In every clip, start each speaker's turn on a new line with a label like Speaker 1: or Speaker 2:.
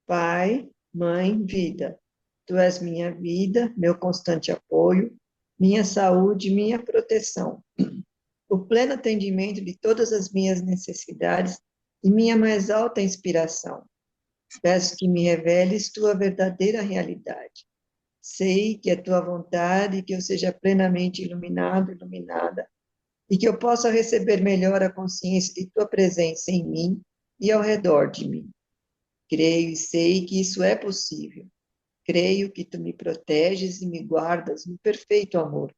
Speaker 1: Pai, Mãe, Vida. Tu és minha vida, meu constante apoio, minha saúde, minha proteção, o pleno atendimento de todas as minhas necessidades e minha mais alta inspiração. Peço que me reveles tua verdadeira realidade. Sei que é tua vontade que eu seja plenamente iluminado, iluminada, e que eu possa receber melhor a consciência de tua presença em mim e ao redor de mim. Creio e sei que isso é possível. Creio que tu me proteges e me guardas no perfeito amor.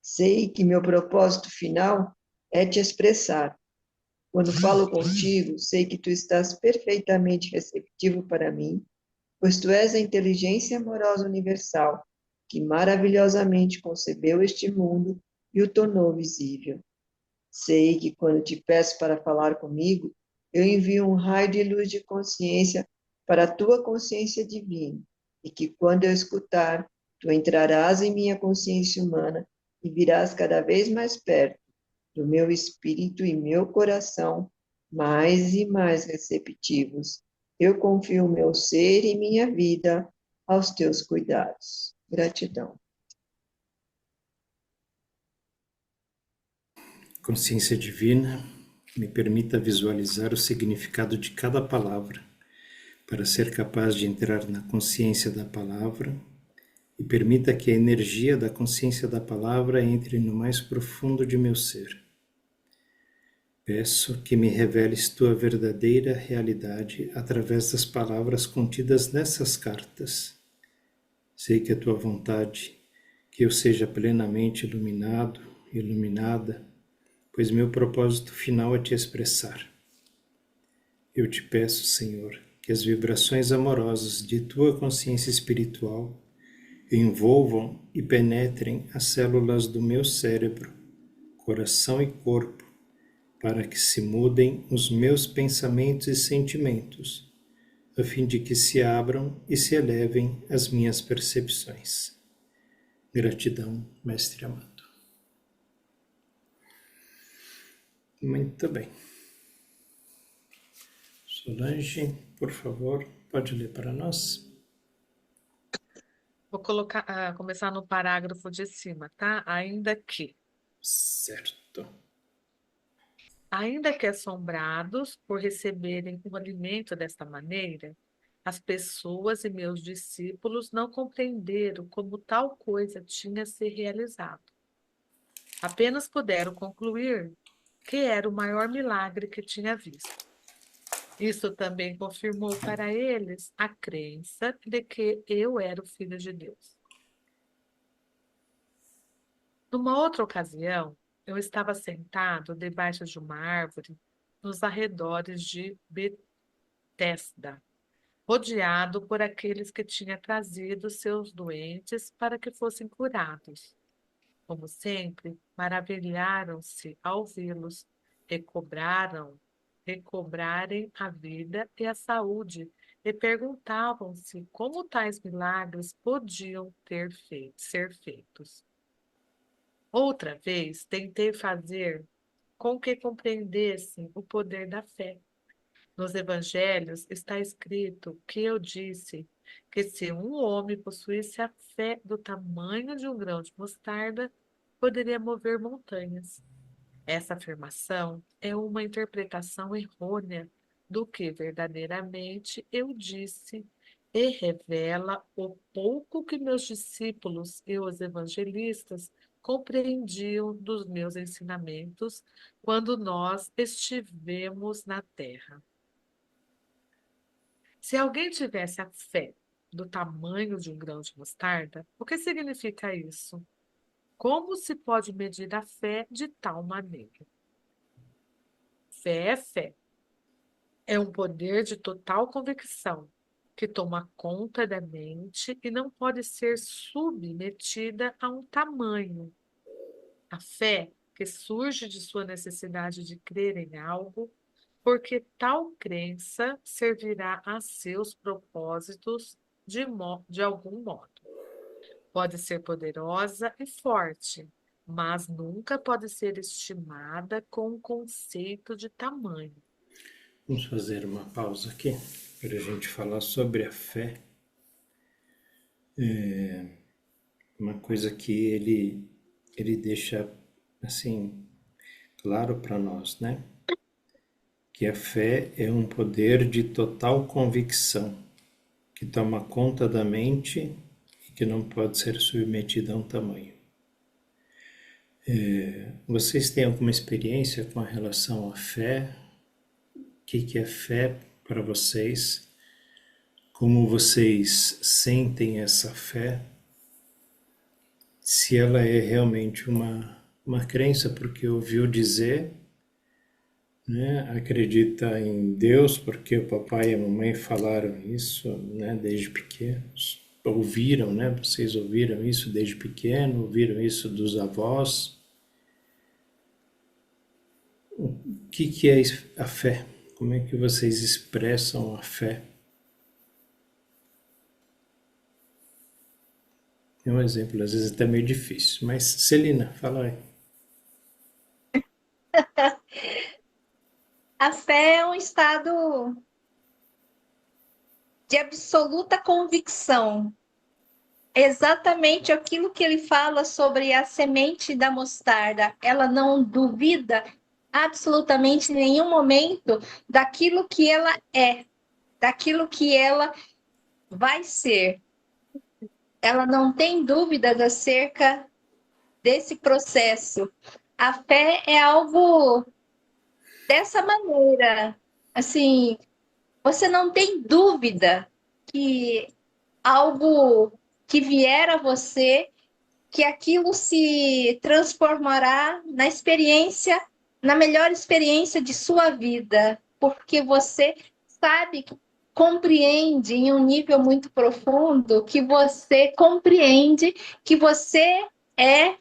Speaker 1: Sei que meu propósito final é te expressar. Quando falo contigo, sei que tu estás perfeitamente receptivo para mim, pois tu és a inteligência amorosa universal que maravilhosamente concebeu este mundo e o tornou visível. Sei que quando te peço para falar comigo, eu envio um raio de luz de consciência para a tua consciência divina, e que quando eu escutar, tu entrarás em minha consciência humana e virás cada vez mais perto do meu espírito e meu coração, mais e mais receptivos. Eu confio o meu ser e minha vida aos teus cuidados. Gratidão.
Speaker 2: Consciência divina, me permita visualizar o significado de cada palavra, para ser capaz de entrar na consciência da palavra e permita que a energia da consciência da palavra entre no mais profundo de meu ser. Peço que me reveles tua verdadeira realidade através das palavras contidas nessas cartas. Sei que é tua vontade que eu seja plenamente iluminado, iluminada, pois meu propósito final é te expressar. Eu te peço, Senhor, que as vibrações amorosas de tua consciência espiritual envolvam e penetrem as células do meu cérebro, coração e corpo, para que se mudem os meus pensamentos e sentimentos, a fim de que se abram e se elevem as minhas percepções. Gratidão, Mestre amado. Muito bem. Solange, por favor, pode ler para nós?
Speaker 3: Vou colocar, começar no parágrafo de cima, tá?
Speaker 2: Certo.
Speaker 3: Ainda que assombrados por receberem o alimento desta maneira, as pessoas e meus discípulos não compreenderam como tal coisa tinha se realizado. Apenas puderam concluir que era o maior milagre que tinha visto. Isso também confirmou para eles a crença de que eu era o Filho de Deus. Numa outra ocasião, eu estava sentado debaixo de uma árvore nos arredores de Betesda, rodeado por aqueles que tinha trazido seus doentes para que fossem curados. Como sempre, maravilharam-se ao vê-los, recobrarem a vida e a saúde, e perguntavam-se como tais milagres podiam ser feitos. Outra vez, tentei fazer com que compreendessem o poder da fé. Nos evangelhos está escrito que eu disse que se um homem possuísse a fé do tamanho de um grão de mostarda, poderia mover montanhas. Essa afirmação é uma interpretação errônea do que verdadeiramente eu disse e revela o pouco que meus discípulos e os evangelistas compreendiam dos meus ensinamentos quando nós estivemos na terra. Se alguém tivesse a fé do tamanho de um grão de mostarda, o que significa isso? Como se pode medir a fé de tal maneira? Fé é fé. É um poder de total convicção que toma conta da mente e não pode ser submetida a um tamanho. A fé que surge de sua necessidade de crer em algo, porque tal crença servirá a seus propósitos de algum modo. Pode ser poderosa e forte, mas nunca pode ser estimada com o conceito de tamanho.
Speaker 2: Vamos fazer uma pausa aqui. para a gente falar sobre a fé, uma coisa que ele deixa assim claro para nós, né? Que a fé é um poder de total convicção que toma conta da mente e que não pode ser submetida a um tamanho. Vocês têm alguma experiência com relação à fé? O que é fé para vocês? Como vocês sentem essa fé? Se ela é realmente uma crença, porque ouviu dizer, né? Acredita em Deus, porque o papai e a mamãe falaram isso, né? Desde pequenos. Ouviram, né? Vocês ouviram isso desde pequeno, ouviram isso dos avós. O que é a fé? Como é que vocês expressam a fé? É um exemplo, às vezes até meio difícil. Mas, Celina, fala aí.
Speaker 4: A fé é um estado de absoluta convicção. Exatamente aquilo que ele fala sobre a semente da mostarda. Ela não duvida absolutamente em nenhum momento daquilo que ela é, daquilo que ela vai ser. Ela não tem dúvidas acerca desse processo. A fé é algo dessa maneira. Assim, você não tem dúvida que algo que vier a você, que aquilo se transformará na experiência, na melhor experiência de sua vida, porque você sabe, compreende em um nível muito profundo, que você compreende que você é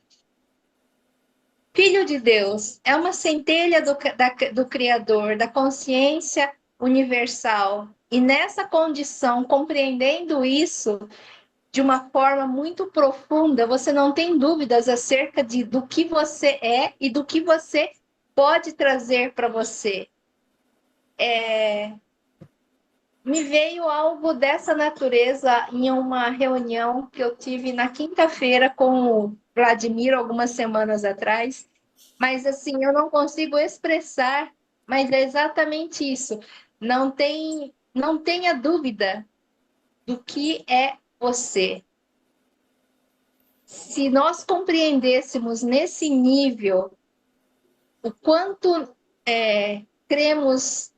Speaker 4: filho de Deus, é uma centelha do Criador, da consciência universal. E nessa condição, compreendendo isso de uma forma muito profunda, você não tem dúvidas acerca do que você é e do que você pode trazer para você. Me veio algo dessa natureza em uma reunião que eu tive na quinta-feira com o Vladimir, algumas semanas atrás, mas assim, eu não consigo expressar, mas é exatamente isso. Não tenha dúvida do que é você. Se nós compreendêssemos nesse nível o quanto cremos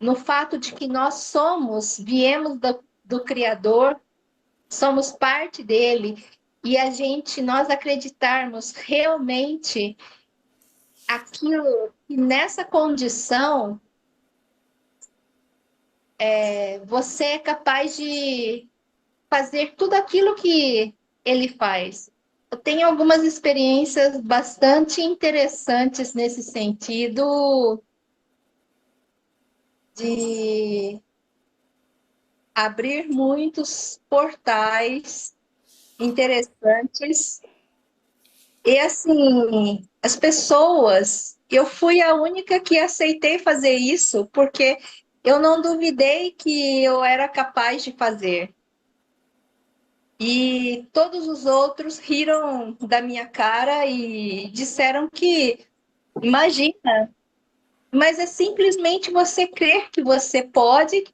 Speaker 4: no fato de que nós viemos do Criador, somos parte dele, e nós acreditarmos realmente aquilo que nessa condição você é capaz de fazer tudo aquilo que ele faz. Eu tenho algumas experiências bastante interessantes nesse sentido de abrir muitos portais interessantes. E assim, as pessoas, eu fui a única que aceitei fazer isso, porque eu não duvidei que eu era capaz de fazer. E todos os outros riram da minha cara e disseram que, imagina, mas é simplesmente você crer que você pode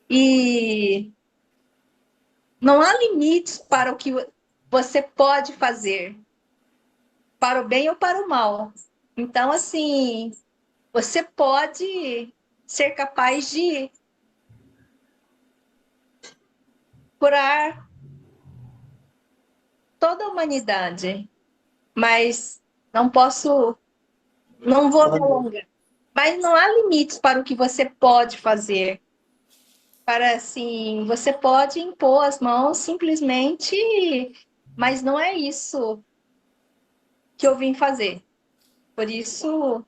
Speaker 4: e não há limites para o que você pode fazer, para o bem ou para o mal. Então, assim, você pode ser capaz de curar toda a humanidade, mas não vou me alongar. Mas não há limites para o que você pode fazer. Para assim, você pode impor as mãos simplesmente, mas não é isso que eu vim fazer. Por isso,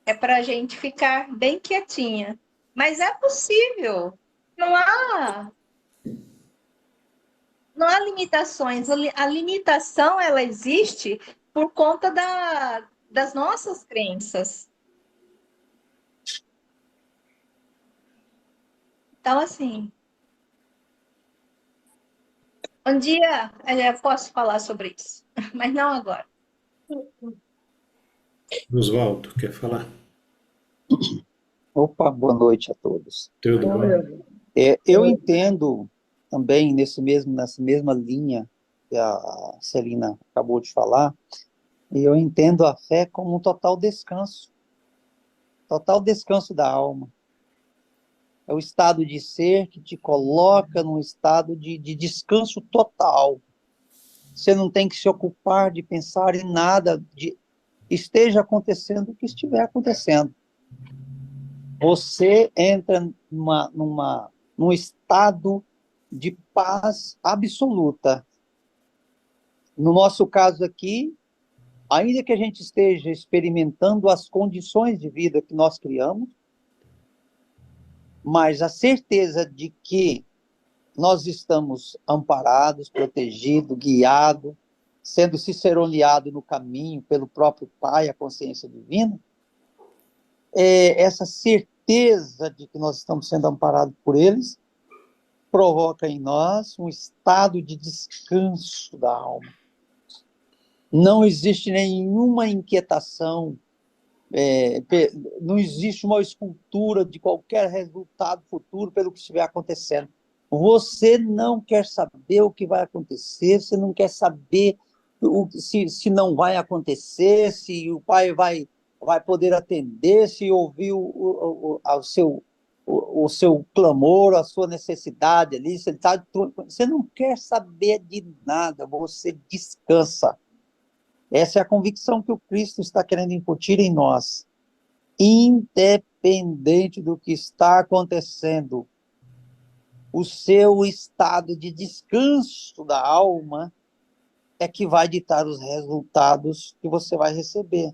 Speaker 4: é para a gente ficar bem quietinha. Mas é possível. Não há, não há limitações. A limitação, ela existe por conta das nossas crenças. Então, assim, um dia eu posso falar sobre isso, mas não agora.
Speaker 2: Oswaldo, quer falar?
Speaker 5: Opa, boa noite a todos.
Speaker 2: Tudo bom?
Speaker 5: Eu entendo também nessa mesma linha que a Celina acabou de falar, e eu entendo a fé como um total descanso da alma. É o estado de ser que te coloca num estado de descanso total. Você não tem que se ocupar de pensar em nada, esteja acontecendo o que estiver acontecendo. Você entra num estado de paz absoluta. No nosso caso aqui, ainda que a gente esteja experimentando as condições de vida que nós criamos, mas a certeza de que nós estamos amparados, protegidos, guiados, sendo ciceroneados no caminho pelo próprio Pai, a consciência divina, essa certeza de que nós estamos sendo amparados por eles provoca em nós um estado de descanso da alma. Não existe nenhuma inquietação, não existe uma escultura de qualquer resultado futuro pelo que estiver acontecendo. Você não quer saber o que vai acontecer, você não quer saber se não vai acontecer, se o pai vai poder atender, se ouvir o seu clamor, a sua necessidade ali, você não quer saber de nada, você descansa. Essa é a convicção que o Cristo está querendo incutir em nós. Independente do que está acontecendo, o seu estado de descanso da alma é que vai ditar os resultados que você vai receber.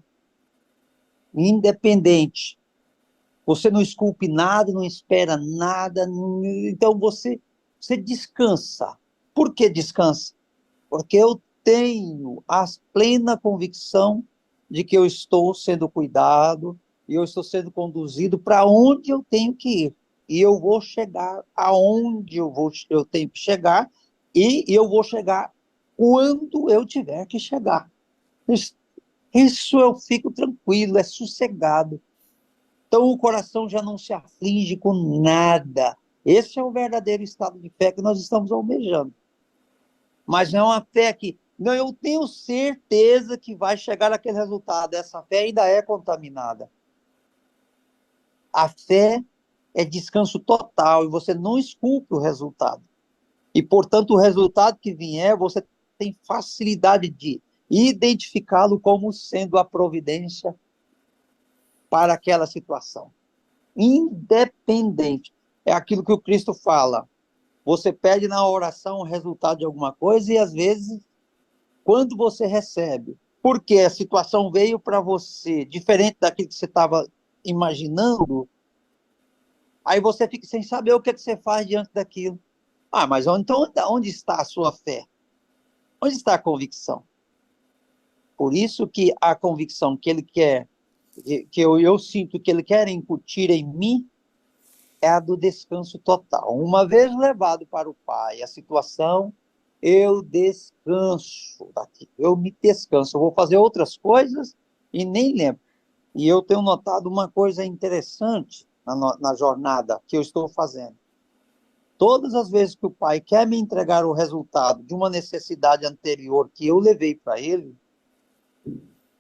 Speaker 5: Independente. Você não esculpe nada, não espera nada, então você descansa. Por que descansa? Porque eu tenho a plena convicção de que eu estou sendo cuidado e eu estou sendo conduzido para onde eu tenho que ir. E eu vou chegar aonde eu tenho que chegar e eu vou chegar quando eu tiver que chegar. Isso eu fico tranquilo, é sossegado. Então o coração já não se aflige com nada. Esse é o verdadeiro estado de fé que nós estamos almejando. Mas não é uma fé que, não, eu tenho certeza que vai chegar aquele resultado. Essa fé ainda é contaminada. A fé é descanso total e você não esculpe o resultado. E, portanto, o resultado que vier, você tem facilidade de identificá-lo como sendo a providência para aquela situação. Independente. É aquilo que o Cristo fala. Você pede na oração o resultado de alguma coisa e, às vezes, quando você recebe, porque a situação veio para você diferente daquilo que você estava imaginando, aí você fica sem saber o que você faz diante daquilo. Ah, mas então onde está a sua fé? Onde está a convicção? Por isso que a convicção que ele quer, que eu sinto que ele quer incutir em mim, é a do descanso total. Uma vez levado para o Pai a situação, eu descanso daqui, eu me descanso, eu vou fazer outras coisas e nem lembro. E eu tenho notado uma coisa interessante na jornada que eu estou fazendo. Todas as vezes que o Pai quer me entregar o resultado de uma necessidade anterior que eu levei para ele,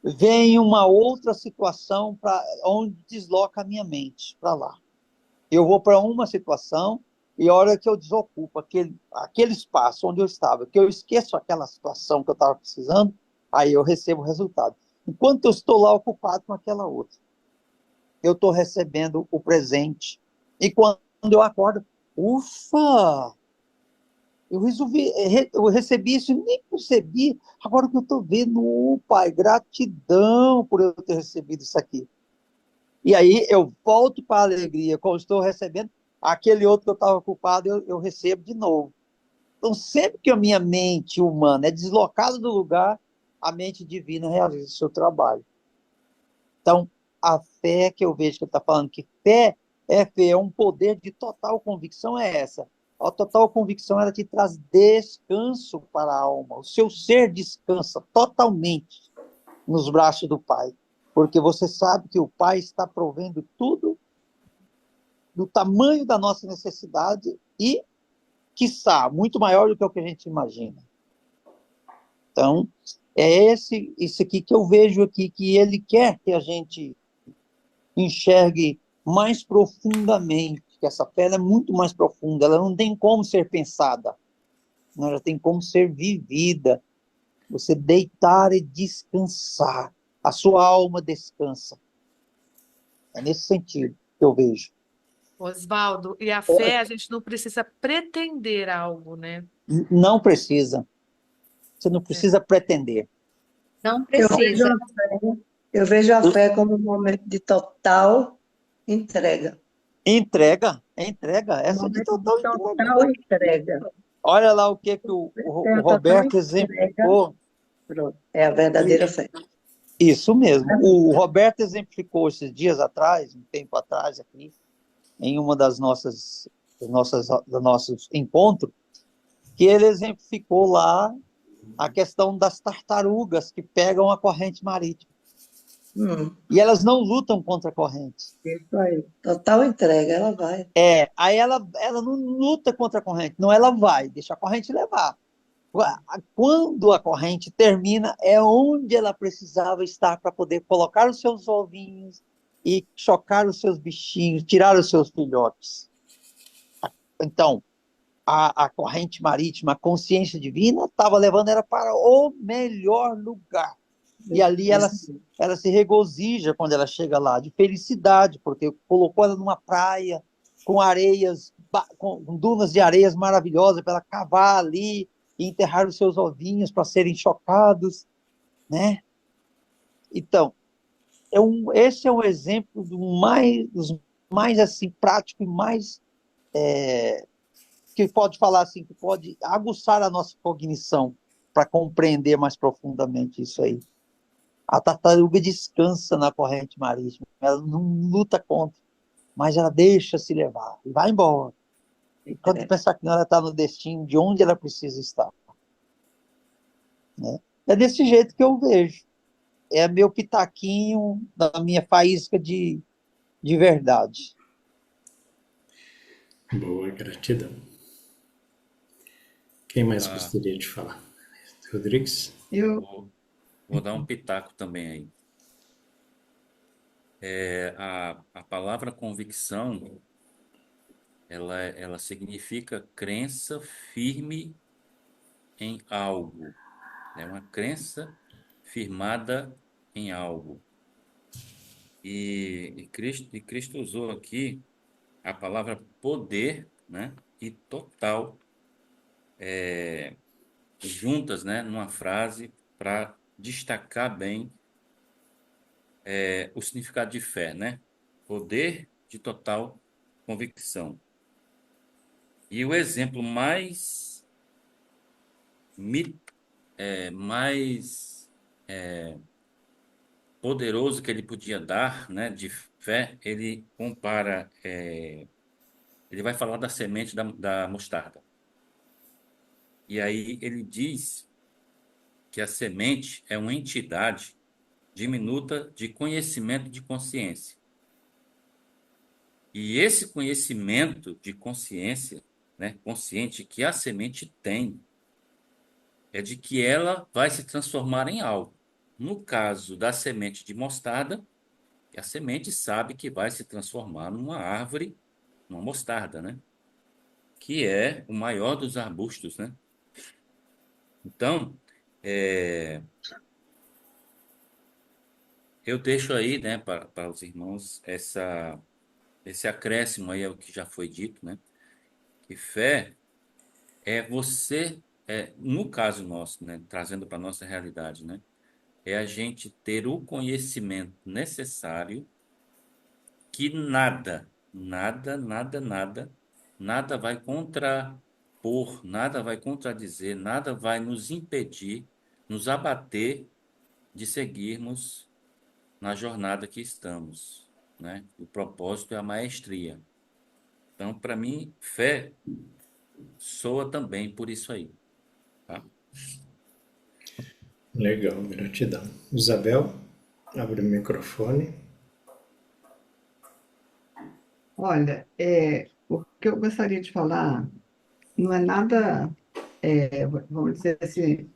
Speaker 5: vem uma outra situação onde desloca a minha mente para lá. Eu vou para uma situação e a hora que eu desocupo aquele espaço onde eu estava, que eu esqueço aquela situação que eu estava precisando, aí eu recebo o resultado. Enquanto eu estou lá ocupado com aquela outra, eu estou recebendo o presente. E quando eu acordo, ufa! Eu recebi isso e nem percebi. Agora que eu estou vendo, Pai, gratidão por eu ter recebido isso aqui. E aí eu volto para a alegria. Quando estou recebendo, aquele outro que eu estava ocupado, eu recebo de novo. Então, sempre que a minha mente humana é deslocada do lugar, a mente divina realiza o seu trabalho. Então, a fé que eu vejo que ele está falando, que fé É, Fê, é um poder de total convicção, é essa. A total convicção, ela te traz descanso para a alma. O seu ser descansa totalmente nos braços do Pai, porque você sabe que o Pai está provendo tudo do tamanho da nossa necessidade e, quiçá, muito maior do que o que a gente imagina. Então, é esse aqui que eu vejo aqui, que ele quer que a gente enxergue mais profundamente, que essa fé é muito mais profunda, ela não tem como ser pensada, ela tem como ser vivida. Você deitar e descansar, a sua alma descansa. É nesse sentido que eu vejo.
Speaker 3: Oswaldo, e a fé, a gente não precisa pretender algo, né?
Speaker 5: Não precisa, você não
Speaker 3: É.
Speaker 5: precisa pretender.
Speaker 4: Não
Speaker 1: Eu vejo
Speaker 4: precisa.
Speaker 1: a fé, eu vejo a fé como um momento de total entrega.
Speaker 5: Entrega, entrega,
Speaker 1: Um
Speaker 5: essa é de
Speaker 1: momento de
Speaker 5: total entrega.
Speaker 1: total entrega.
Speaker 5: Olha lá o que
Speaker 1: Tem
Speaker 5: o
Speaker 1: a total
Speaker 5: Roberto
Speaker 1: entrega,
Speaker 5: exemplificou.
Speaker 1: pronto, é a verdadeira fé.
Speaker 5: Isso mesmo. O Roberto exemplificou esses dias atrás, um tempo atrás aqui, em uma dos nossos encontros, que ele exemplificou lá a questão das tartarugas que pegam a corrente marítima.
Speaker 1: Hum,
Speaker 5: E elas não lutam contra a corrente.
Speaker 1: isso aí. Total entrega, ela vai.
Speaker 5: Aí ela não luta contra a corrente, não, ela vai, deixa a corrente levar. Quando a corrente termina, é onde ela precisava estar para poder colocar os seus ovinhos e chocar os seus bichinhos, tirar os seus filhotes. Então, a corrente marítima, a consciência divina, estava levando ela para o melhor lugar. E ali ela se regozija quando ela chega lá, de felicidade, porque colocou ela numa praia, com areias, com dunas de areias maravilhosas, para ela cavar ali e enterrar os seus ovinhos para serem chocados, né? Então, esse é um exemplo dos mais assim, prático e mais que pode falar assim, que pode aguçar a nossa cognição para compreender mais profundamente isso aí. A tartaruga descansa na corrente marítima, ela não luta contra, mas ela deixa se levar e vai embora. E quando pensar que ela está no destino de onde ela precisa estar. Né? É desse jeito que eu vejo. É meu pitaquinho da minha faísca de verdade.
Speaker 2: Boa, gratidão. Quem mais
Speaker 6: Ah,
Speaker 2: gostaria de falar? Rodrigues?
Speaker 1: Eu,
Speaker 6: vou dar um pitaco também aí. A palavra convicção, ela significa crença firme em algo. É uma crença firmada em algo. E Cristo usou aqui a palavra poder, né, e total juntas, né, numa frase para destacar bem o significado de fé, né? Poder de total convicção. E o exemplo mais poderoso que ele podia dar, né, de fé, ele compara, ele vai falar da semente da mostarda. E aí ele diz que a semente é uma entidade diminuta de conhecimento de consciência. E esse conhecimento de consciência, né, consciente que a semente tem, é de que ela vai se transformar em algo. No caso da semente de mostarda, a semente sabe que vai se transformar numa árvore, uma mostarda, né? Que é o maior dos arbustos, né? Então, eu deixo aí, né, para os irmãos esse acréscimo aí ao que já foi dito, né? Que fé é você, no caso nosso, né, trazendo para a nossa realidade, né? É a gente ter o conhecimento necessário que nada vai contrapor, nada vai contradizer, nada vai nos impedir, nos abater de seguirmos na jornada que estamos. né? O propósito é a maestria. Então, para mim, fé soa também por isso aí, tá?
Speaker 2: Legal, gratidão. Isabel, abre o microfone.
Speaker 7: Olha, o que eu gostaria de falar não é nada, vamos dizer assim,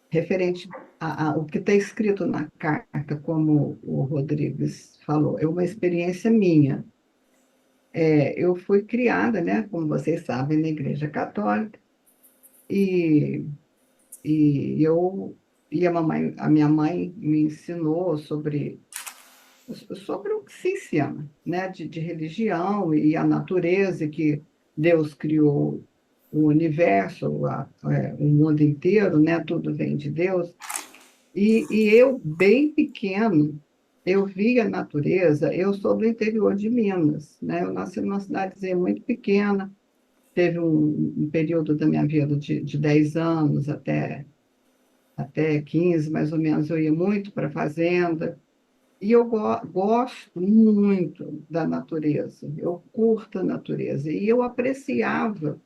Speaker 7: referente ao que está escrito na carta, como o Rodrigues falou. É uma experiência minha. Eu fui criada, né, como vocês sabem, na Igreja Católica, e, eu e a minha mãe me ensinou sobre o que se ensina, né, de religião e a natureza, que Deus criou o universo, o mundo inteiro, né, tudo vem de Deus. E eu, bem pequeno, eu vi a natureza. Eu sou do interior de Minas, né? Eu nasci numa cidadezinha muito pequena. Teve um período da minha vida de 10 anos até 15, mais ou menos, eu ia muito para a fazenda. E eu gosto muito da natureza, eu curto a natureza. E eu apreciava,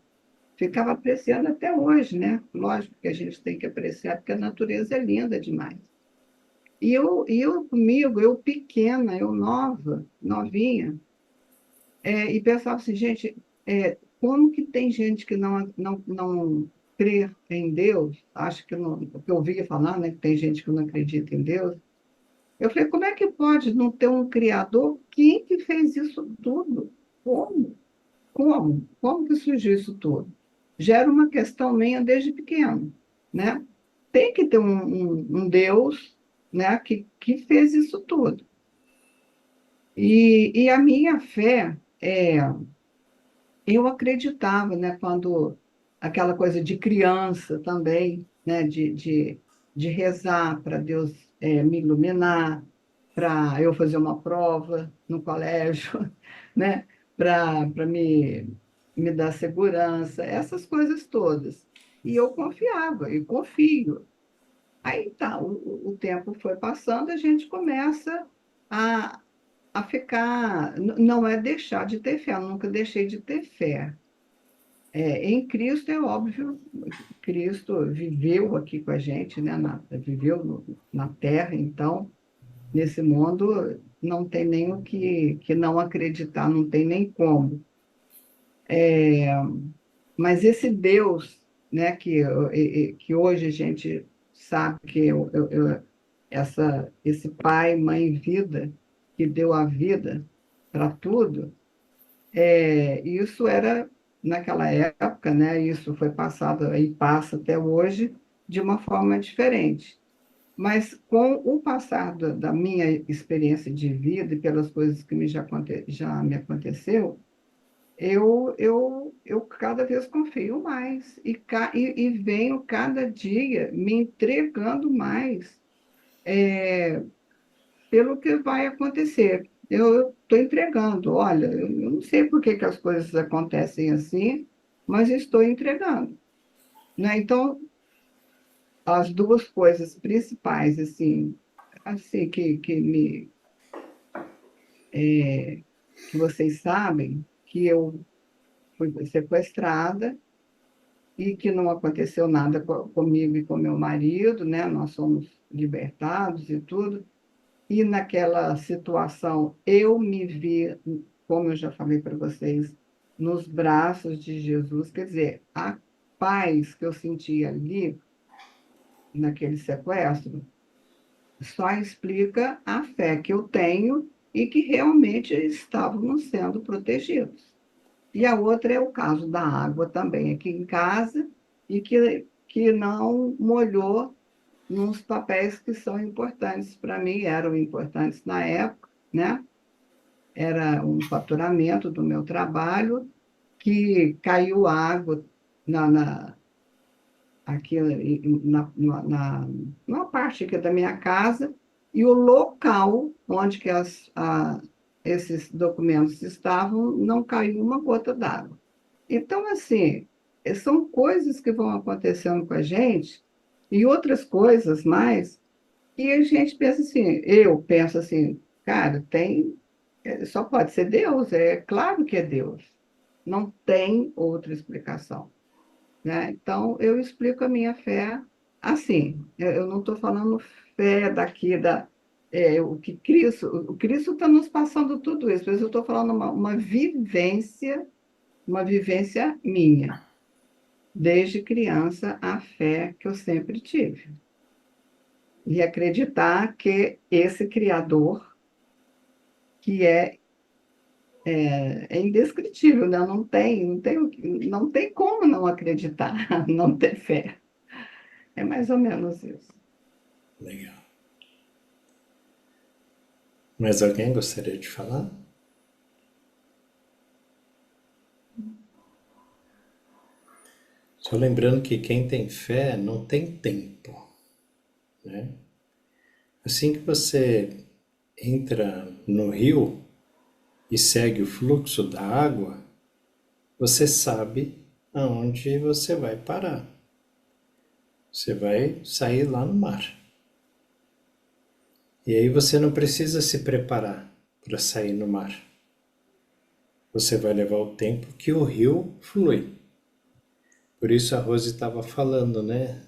Speaker 7: ficava apreciando até hoje, né? Lógico que a gente tem que apreciar, porque a natureza é linda demais. E eu comigo, eu pequena, eu nova, novinha, e pensava assim, gente, como que tem gente que não crê em Deus? Acho que não, porque eu ouvia falar, né, que tem gente que não acredita em Deus. Eu falei, como é que pode não ter um Criador? Quem que fez isso tudo? Como? Como? Como que surgiu isso tudo? Já era uma questão minha desde pequeno, né? Tem que ter um Deus, né, que fez isso tudo. E a minha fé, eu acreditava, né, quando aquela coisa de criança também, né, de rezar para Deus me iluminar, para eu fazer uma prova no colégio, né, para me dar segurança, essas coisas todas. E eu confiava, e confio. Aí tá, o tempo foi passando, a gente começa a, a ficar. Não é deixar de ter fé, eu nunca deixei de ter fé. Em Cristo, é óbvio, Cristo viveu aqui com a gente, né? Viveu na Terra, então, nesse mundo, não tem nem o que não acreditar, não tem nem como. Mas esse Deus, né, que hoje a gente sabe que esse pai, mãe, vida, que deu a vida para tudo, isso era naquela época, né? Isso foi passado e passa até hoje de uma forma diferente. Mas com o passar da minha experiência de vida e pelas coisas que já me aconteceu, eu cada vez confio mais e venho cada dia me entregando mais pelo que vai acontecer. Eu estou entregando. Olha, eu não sei por que as coisas acontecem assim, mas estou entregando, né? Então, as duas coisas principais, assim que vocês sabem, que eu fui sequestrada e que não aconteceu nada comigo e com meu marido, né? Nós somos libertados e tudo. E naquela situação, eu me vi, como eu já falei para vocês, nos braços de Jesus. Quer dizer, a paz que eu sentia ali, naquele sequestro, só explica a fé que eu tenho e que realmente estávamos sendo protegidos. E a outra é o caso da água também aqui em casa, e que não molhou nos papéis que são importantes para mim, eram importantes na época, né? Era um faturamento do meu trabalho, que caiu água aqui numa parte aqui da minha casa, e o local onde que esses documentos estavam, não caiu uma gota d'água. Então, assim, são coisas que vão acontecendo com a gente, e outras coisas mais, e a gente pensa assim, eu penso assim, cara, Só pode ser Deus, é claro que é Deus. Não tem outra explicação, né? Então, eu explico a minha fé assim. Eu não estou falando fé daqui o Cristo está nos passando tudo isso, mas eu estou falando uma vivência minha, desde criança, a fé que eu sempre tive. E acreditar que esse Criador, que é indescritível, né? Não tem como não acreditar, não ter fé. É mais ou menos isso.
Speaker 2: Legal. Mais alguém gostaria de falar? Só lembrando que quem tem fé não tem tempo, né? Assim que você entra no rio e segue o fluxo da água, você sabe aonde você vai parar. Você vai sair lá no mar. E aí você não precisa se preparar para sair no mar. Você vai levar o tempo que o rio flui. Por isso a Rose estava falando, né?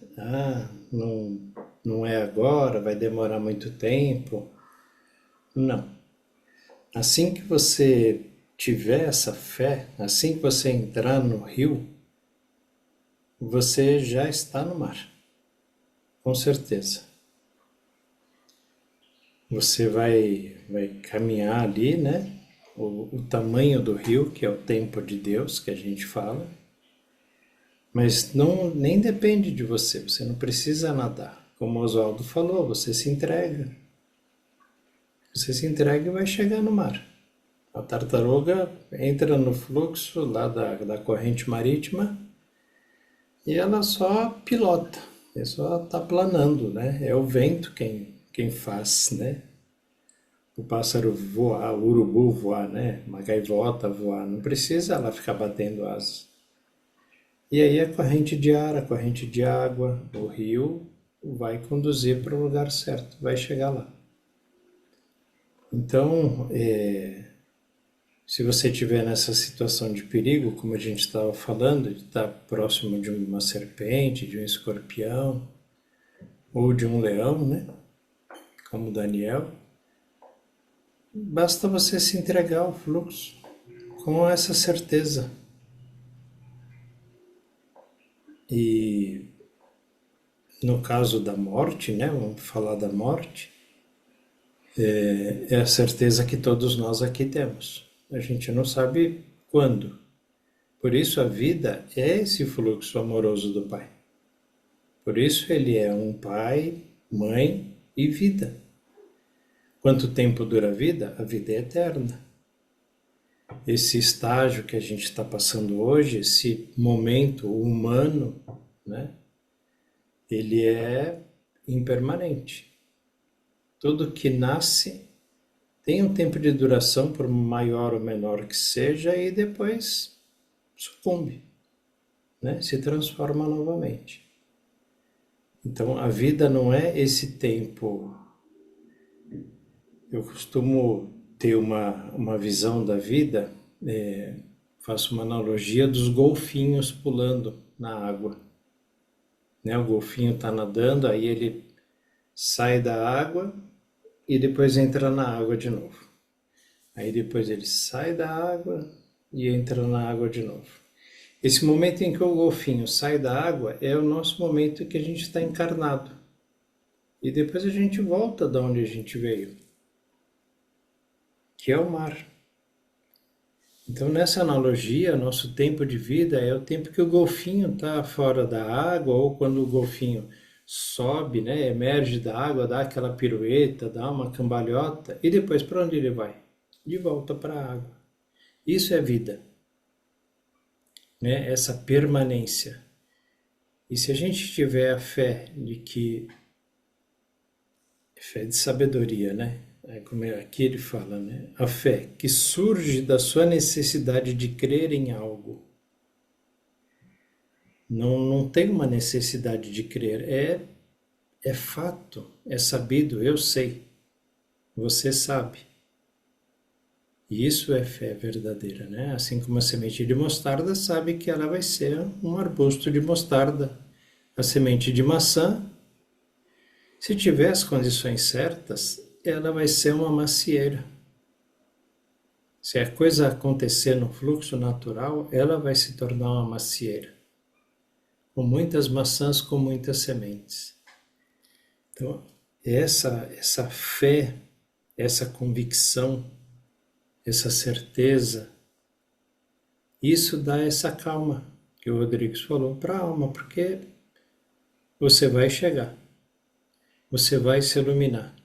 Speaker 2: Não é agora, vai demorar muito tempo. Não. Assim que você tiver essa fé, assim que você entrar no rio, você já está no mar. Com certeza. Você vai caminhar ali, né? O tamanho do rio, que é o tempo de Deus que a gente fala. Mas nem depende de você, você não precisa nadar. Como o Oswaldo falou, você se entrega. Você se entrega e vai chegar no mar. A tartaruga entra no fluxo lá da corrente marítima e ela só pilota, é só está planando, né? É o vento quem faz, né? O pássaro voar, o urubu voar, né? Uma gaivota voar, não precisa ela ficar batendo asas. E aí a corrente de ar, a corrente de água, o rio vai conduzir para o lugar certo, vai chegar lá. Então, se você estiver nessa situação de perigo, como a gente estava falando, de estar próximo de uma serpente, de um escorpião, ou de um leão, né? Como Daniel, basta você se entregar ao fluxo com essa certeza. E no caso da morte, né? Vamos falar da morte, é a certeza que todos nós aqui temos. A gente não sabe quando. Por isso a vida é esse fluxo amoroso do Pai. Por isso ele é um pai, mãe e vida. Quanto tempo dura a vida? A vida é eterna. Esse estágio que a gente está passando hoje, esse momento humano, né? Ele é impermanente. Tudo que nasce tem um tempo de duração, por maior ou menor que seja, e depois sucumbe, né? Se transforma novamente. Então a vida não é esse tempo. Eu costumo ter uma visão da vida, faço uma analogia dos golfinhos pulando na água. Né? O golfinho está nadando, aí ele sai da água e depois entra na água de novo. Aí depois ele sai da água e entra na água de novo. Esse momento em que o golfinho sai da água é o nosso momento que a gente está encarnado. E depois a gente volta de onde a gente veio, que é o mar. Então, nessa analogia, nosso tempo de vida é o tempo que o golfinho está fora da água, ou quando o golfinho sobe, né, emerge da água, dá aquela pirueta, dá uma cambalhota, e depois para onde ele vai? De volta para a água. Isso é vida, né? Essa permanência. E se a gente tiver a fé de que... fé de sabedoria, né? Como aqui ele fala, né? A fé que surge da sua necessidade de crer em algo. Não tem uma necessidade de crer, é fato, é sabido, eu sei, você sabe. E isso é fé verdadeira, né? Assim como a semente de mostarda sabe que ela vai ser um arbusto de mostarda. A semente de maçã, se tiver as condições certas, ela vai ser uma macieira. Se a coisa acontecer no fluxo natural, ela vai se tornar uma macieira, com muitas maçãs, com muitas sementes. Então, essa fé, essa convicção, essa certeza, isso dá essa calma que o Rodrigues falou para a alma, porque você vai chegar, você vai se iluminar.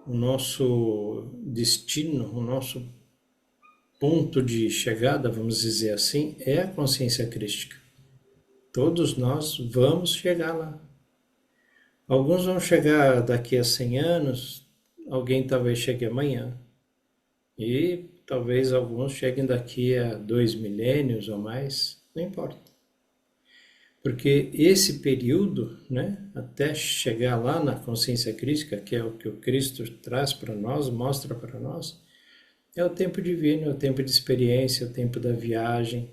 Speaker 2: O nosso destino, o nosso ponto de chegada, vamos dizer assim, é a consciência crística. Todos nós vamos chegar lá. Alguns vão chegar daqui a 100 anos, alguém talvez chegue amanhã. E talvez alguns cheguem daqui a 2 milênios ou mais, não importa. Porque esse período, né, até chegar lá na consciência crística, que é o que o Cristo traz para nós, mostra para nós, é o tempo divino, é o tempo de experiência, é o tempo da viagem,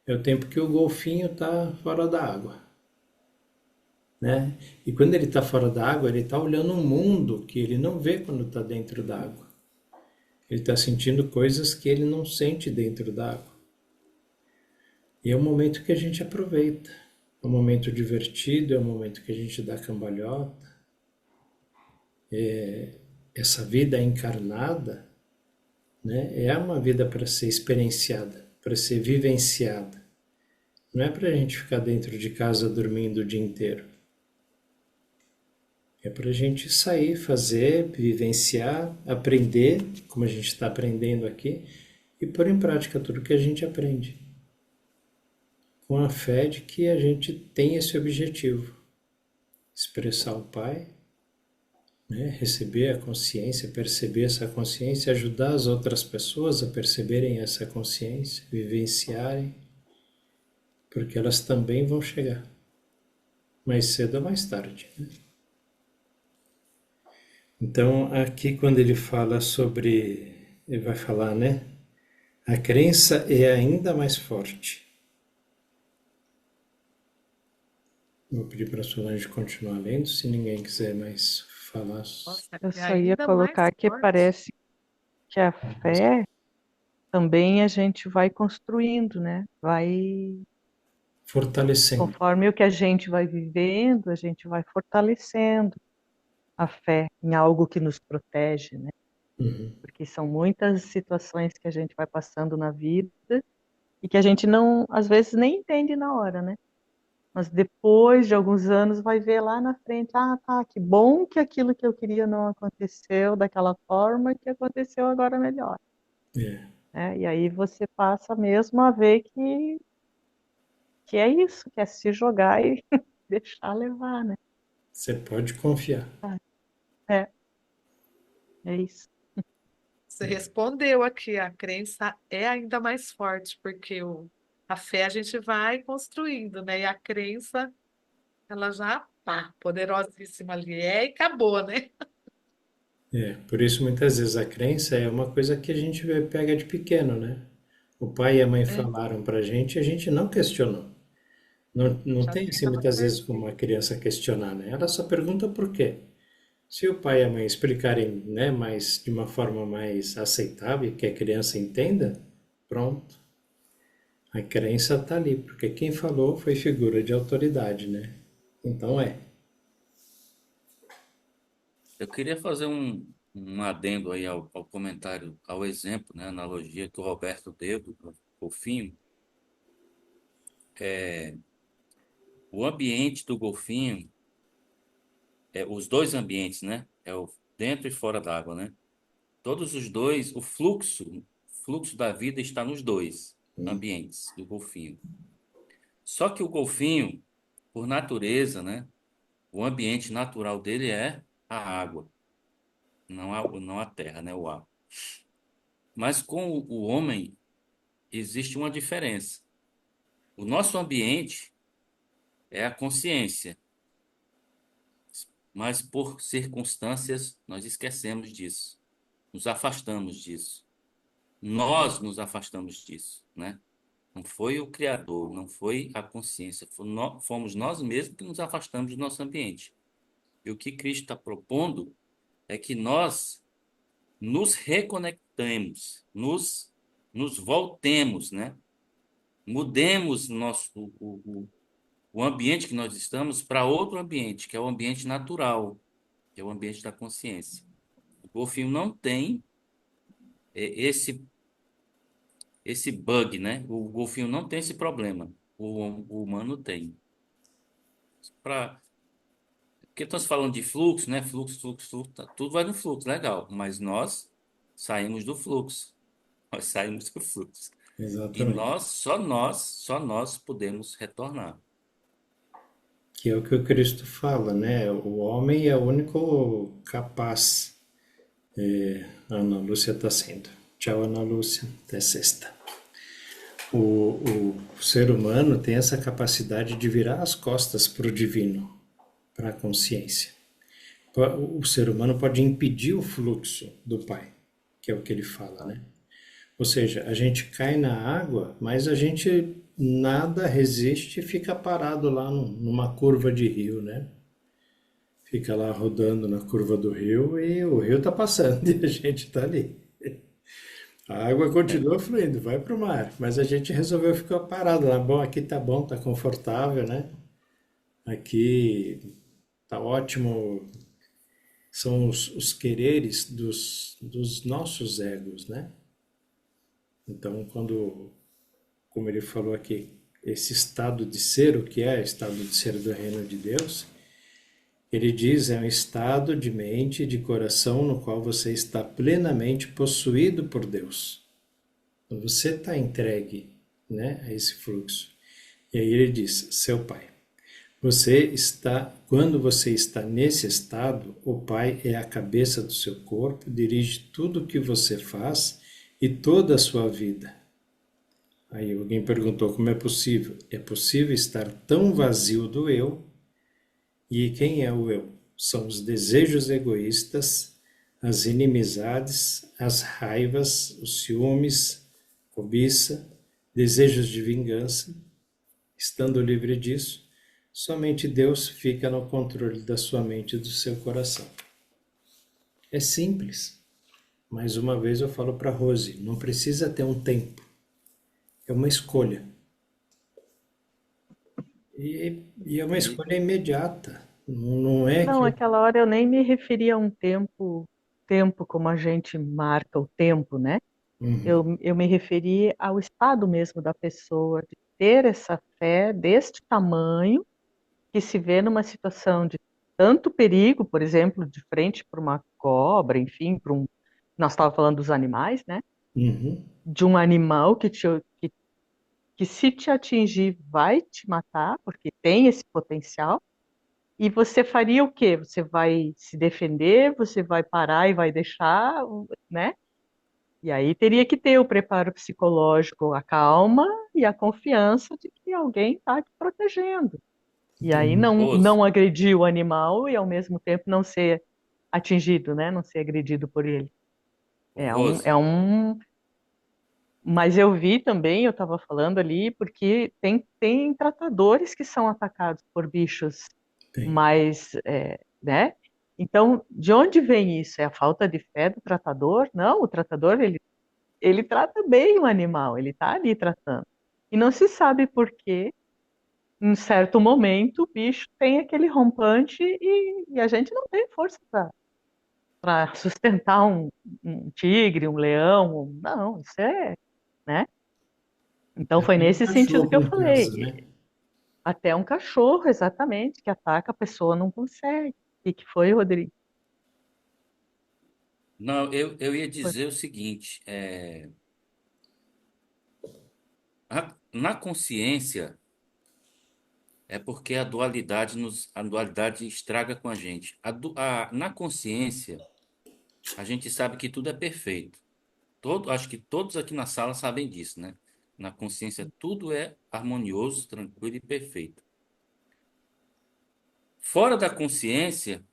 Speaker 2: é o tempo que o golfinho está fora da água. Né? E quando ele está fora da água, ele está olhando um mundo que ele não vê quando está dentro da água. Ele está sentindo coisas que ele não sente dentro da água. E é um momento que a gente aproveita. É um momento divertido, é um momento que a gente dá cambalhota. Essa vida encarnada, né, é uma vida para ser experienciada, para ser vivenciada. Não é para a gente ficar dentro de casa dormindo o dia inteiro. É para a gente sair, fazer, vivenciar, aprender, como a gente está aprendendo aqui, e pôr em prática tudo que a gente aprende. Com a fé de que a gente tem esse objetivo: expressar o Pai, né? Receber a consciência, perceber essa consciência, ajudar as outras pessoas a perceberem essa consciência, vivenciarem, porque elas também vão chegar, mais cedo ou mais tarde, né? Então, aqui quando ele fala sobre, ele vai falar, né? A crença é ainda mais forte. Vou pedir para a Solange continuar lendo, se ninguém quiser mais falar.
Speaker 3: Nossa,
Speaker 8: Eu
Speaker 3: é
Speaker 8: só ia
Speaker 3: ainda mais
Speaker 8: colocar que
Speaker 3: forte.
Speaker 8: parece que a fé também a gente vai construindo, né? Vai,
Speaker 2: Fortalecendo.
Speaker 8: conforme o que a gente vai vivendo, a gente vai fortalecendo a fé em algo que nos protege, né?
Speaker 2: Uhum.
Speaker 8: Porque são muitas situações que a gente vai passando na vida e que a gente não, às vezes, nem entende na hora, né? Mas depois de alguns anos vai ver lá na frente, ah, tá, que bom que aquilo que eu queria não aconteceu daquela forma, que aconteceu agora melhor.
Speaker 2: É.
Speaker 8: Né? E aí você passa mesmo a ver que é isso, que é se jogar e deixar levar, né?
Speaker 2: Você pode confiar.
Speaker 8: É, é isso.
Speaker 3: Você respondeu aqui, a crença é ainda mais forte, porque a fé a gente vai construindo, né? E a crença, ela já, pá, poderosíssima ali, é e acabou, né?
Speaker 2: Por isso muitas vezes a crença é uma coisa que a gente pega de pequeno, né? O pai e a mãe
Speaker 3: É,
Speaker 2: falaram pra gente e a gente não questionou. Não
Speaker 3: já
Speaker 2: tem assim
Speaker 3: fica no
Speaker 2: muitas vezes como
Speaker 3: perfil.
Speaker 2: uma criança questionar, né? Ela só pergunta por quê. Se o pai e a mãe explicarem, né, mais de uma forma mais aceitável, que a criança entenda, pronto. A crença está ali, porque quem falou foi figura de autoridade, né? Então
Speaker 6: Eu queria fazer um adendo aí ao comentário, ao exemplo, né, analogia que o Roberto deu do golfinho. O ambiente do golfinho, os dois ambientes, né? É o dentro e fora d'água, né? Todos os dois, o fluxo da vida está nos dois ambientes do golfinho. Só que o golfinho, por natureza, né? O ambiente natural dele é a água, não a terra, né? O ar. Mas com o homem existe uma diferença. O nosso ambiente é a consciência, mas por circunstâncias nós esquecemos disso. nos afastamos disso. Nós nos afastamos disso, né? Não foi o Criador, não foi a consciência, fomos nós mesmos que nos afastamos do nosso ambiente. E o que Cristo está propondo é que nós nos reconectemos, nos voltemos, né? Mudemos o ambiente que nós estamos para outro ambiente, que é o ambiente natural, que é o ambiente da consciência. O golfinho não tem esse bug, né? O golfinho não tem esse problema. O humano tem. Porque estamos falando de fluxo, né? Fluxo, tudo vai no fluxo, legal. Mas nós saímos do fluxo. Nós saímos do fluxo. E
Speaker 2: Exatamente.
Speaker 6: só nós podemos retornar.
Speaker 2: Que é o que o Cristo fala, né? O homem é o único capaz. A Ana Lúcia está sendo. Tchau, Ana Lúcia. Até sexta. O ser humano tem essa capacidade de virar as costas para o divino, para a consciência. O ser humano pode impedir o fluxo do Pai, que é o que ele fala, né? Ou seja, a gente cai na água, mas a gente nada resiste e fica parado lá numa curva de rio, né? Fica lá rodando na curva do rio e o rio está passando e a gente está ali. A água continua fluindo, vai para o mar, mas a gente resolveu ficar parado lá. Bom, tá confortável, né? Aqui tá ótimo. São os quereres dos nossos egos, né? Então, como ele falou aqui, esse estado de ser, o que é o estado de ser do reino de Deus, ele diz, é um estado de mente e de coração no qual você está plenamente possuído por Deus. Então, você está entregue, né, a esse fluxo. E aí ele diz, seu Pai, quando você está nesse estado, o Pai é a cabeça do seu corpo, dirige tudo o que você faz e toda a sua vida. Aí alguém perguntou como é possível. É possível estar tão vazio do eu. E quem é o eu? São os desejos egoístas, as inimizades, as raivas, os ciúmes, cobiça, desejos de vingança. Estando livre disso, somente Deus fica no controle da sua mente e do seu coração. É simples. Mais uma vez eu falo para Rose, não precisa ter um tempo. É uma escolha. E é uma escolha imediata. Não é
Speaker 8: Não,
Speaker 2: que.
Speaker 8: aquela hora eu nem me referia a um tempo como a gente marca o tempo, né?
Speaker 2: Uhum,
Speaker 8: Eu me referi ao estado mesmo da pessoa, de ter essa fé deste tamanho, que se vê numa situação de tanto perigo, por exemplo, de frente para uma cobra, enfim, nós estávamos falando dos animais, né?
Speaker 2: uhum.
Speaker 8: De um animal que se te atingir vai te matar, porque tem esse potencial, e você faria o quê? Você vai se defender, você vai parar e vai deixar, né? E aí teria que ter o preparo psicológico, a calma e a confiança de que alguém está te protegendo. E aí
Speaker 2: Entendi.
Speaker 6: Rose,
Speaker 8: não agredir o animal e ao mesmo tempo não ser atingido, né? Não ser agredido por ele.
Speaker 6: Rose,
Speaker 8: É um. Mas eu vi também, eu estava falando ali, porque tem tratadores que são atacados por bichos
Speaker 2: Tem.
Speaker 8: mais, né? Então, de onde vem isso? É a falta de fé do tratador? Não, o tratador, ele trata bem o animal, ele está ali tratando. E não se sabe por quê, em certo momento, o bicho tem aquele rompante e a gente não tem força para sustentar um tigre, um leão. Não, isso né? Então foi
Speaker 2: Até um
Speaker 8: nesse sentido que
Speaker 2: cachorro
Speaker 8: eu
Speaker 2: em casa,
Speaker 8: falei.
Speaker 2: né?
Speaker 8: Até um cachorro, exatamente, que ataca a pessoa não consegue. O que foi, Rodrigo?
Speaker 6: não, eu ia
Speaker 8: Foi.
Speaker 6: dizer o seguinte, na consciência é porque a dualidade estraga com a gente. Na consciência, a gente sabe que tudo é perfeito. Acho que todos aqui na sala sabem disso, né? Na consciência, tudo é harmonioso, tranquilo e perfeito. Fora da consciência,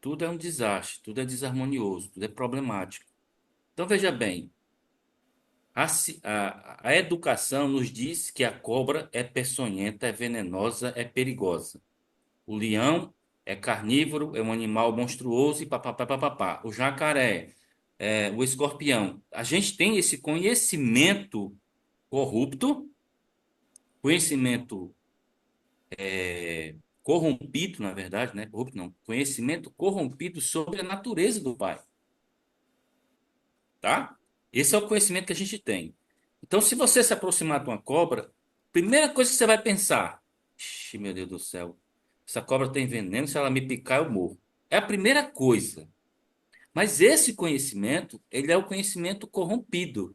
Speaker 6: tudo é um desastre, tudo é desarmonioso, tudo é problemático. Então, veja bem, a educação nos diz que a cobra é peçonhenta, é venenosa, é perigosa. O leão é carnívoro, é um animal monstruoso e papapá, papapá. O jacaré, o escorpião. A gente tem esse conhecimento corrupto, conhecimento corrompido, na verdade, né? Corrupto não. Conhecimento corrompido sobre a natureza do Pai, tá? Esse é o conhecimento que a gente tem. Então, se você se aproximar de uma cobra, primeira coisa que você vai pensar, ixi, meu Deus do céu, essa cobra tem veneno, se ela me picar, eu morro. É a primeira coisa. Mas esse conhecimento, ele é o conhecimento corrompido.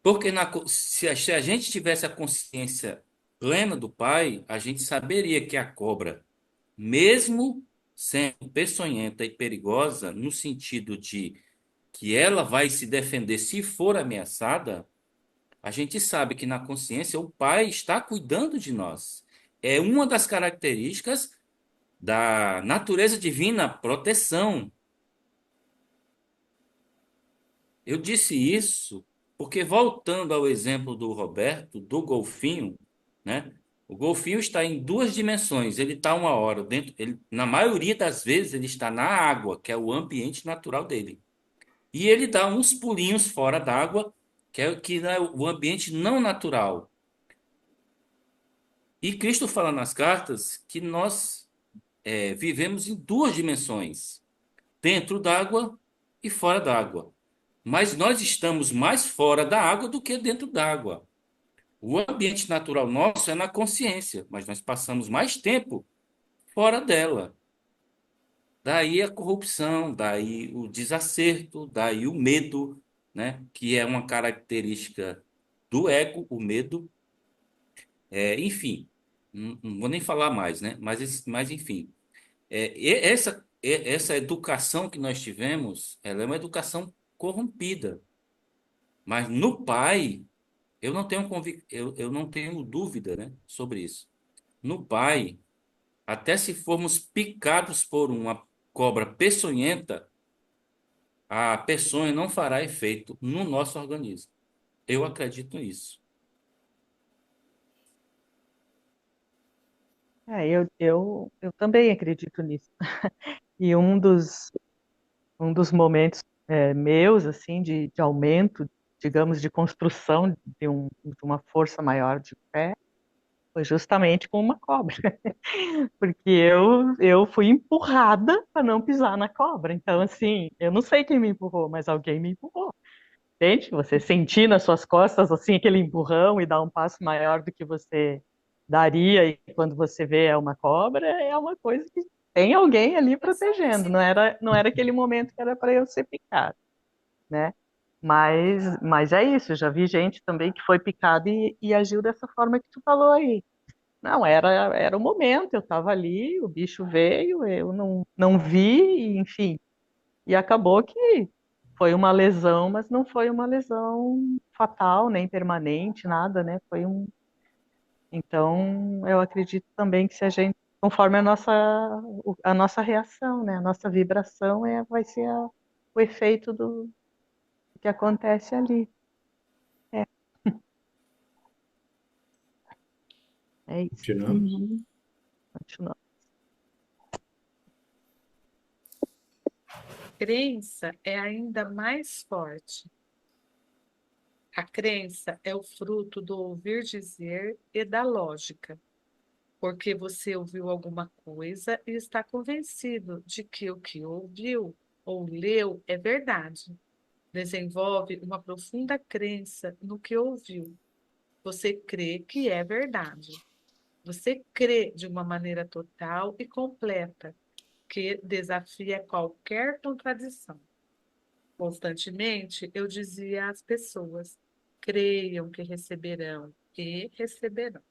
Speaker 6: Porque se a gente tivesse a consciência plena do Pai, a gente saberia que a cobra, mesmo sendo peçonhenta e perigosa, no sentido de que ela vai se defender se for ameaçada, a gente sabe que na consciência o Pai está cuidando de nós. É uma das características da natureza divina, proteção. Eu disse isso porque, voltando ao exemplo do Roberto, do golfinho, né? O golfinho está em duas dimensões. Ele está uma hora dentro, na maioria das vezes, ele está na água, que é o ambiente natural dele. E ele dá uns pulinhos fora d'água, que é o ambiente não natural. E Cristo fala nas cartas que nós vivemos em duas dimensões, dentro d'água e fora d'água. Mas nós estamos mais fora da água do que dentro d'água. O ambiente natural nosso é na consciência, mas nós passamos mais tempo fora dela. Daí a corrupção, daí o desacerto, daí o medo, né? Que é uma característica do ego, o medo. Enfim, não vou nem falar mais, né? Mas enfim, essa educação que nós tivemos, ela é uma educação corrompida. Mas no pai, eu não tenho dúvida, né, sobre isso. No pai, até se formos picados por uma cobra peçonhenta, a peçonha não fará efeito no nosso organismo. Eu acredito nisso.
Speaker 8: Eu também acredito nisso. E um dos momentos meus, assim, de aumento, digamos, de construção de uma força maior de fé, foi justamente com uma cobra. Porque eu fui empurrada para não pisar na cobra. Então, assim, eu não sei quem me empurrou, mas alguém me empurrou. Entende? Você sentir nas suas costas, assim, aquele empurrão e dar um passo maior do que você daria e quando você vê é uma cobra, é uma coisa que tem alguém ali protegendo. Não era aquele momento que era para eu ser picada, né? Mas é isso, eu já vi gente também que foi picada e agiu dessa forma que tu falou aí. Não, era o momento, eu estava ali, o bicho veio, eu não vi, enfim. E acabou que foi uma lesão, mas não foi uma lesão fatal, nem permanente, nada, né? Então, eu acredito também que se a gente, conforme a nossa reação, né? A nossa vibração vai ser o efeito do que acontece ali. É, é isso.
Speaker 2: Continuamos?
Speaker 8: Continua.
Speaker 3: Crença é ainda mais forte. A crença é o fruto do ouvir dizer e da lógica, porque você ouviu alguma coisa e está convencido de que o que ouviu ou leu é verdade. Desenvolve uma profunda crença no que ouviu. Você crê que é verdade. Você crê de uma maneira total e completa, que desafia qualquer contradição. Constantemente eu dizia às pessoas: creiam que receberão e receberão.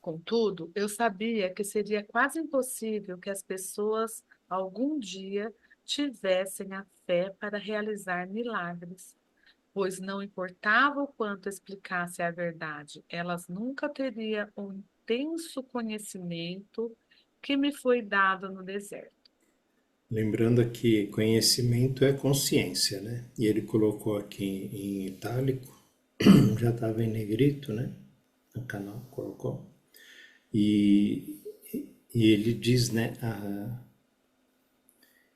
Speaker 3: Contudo, eu sabia que seria quase impossível que as pessoas algum dia tivessem a fé para realizar milagres, pois não importava o quanto explicasse a verdade, elas nunca teriam o intenso conhecimento que me foi dado no deserto.
Speaker 2: Lembrando que conhecimento é consciência, né? E ele colocou aqui em itálico, já estava em negrito, né? No canal colocou. E, e ele diz, né?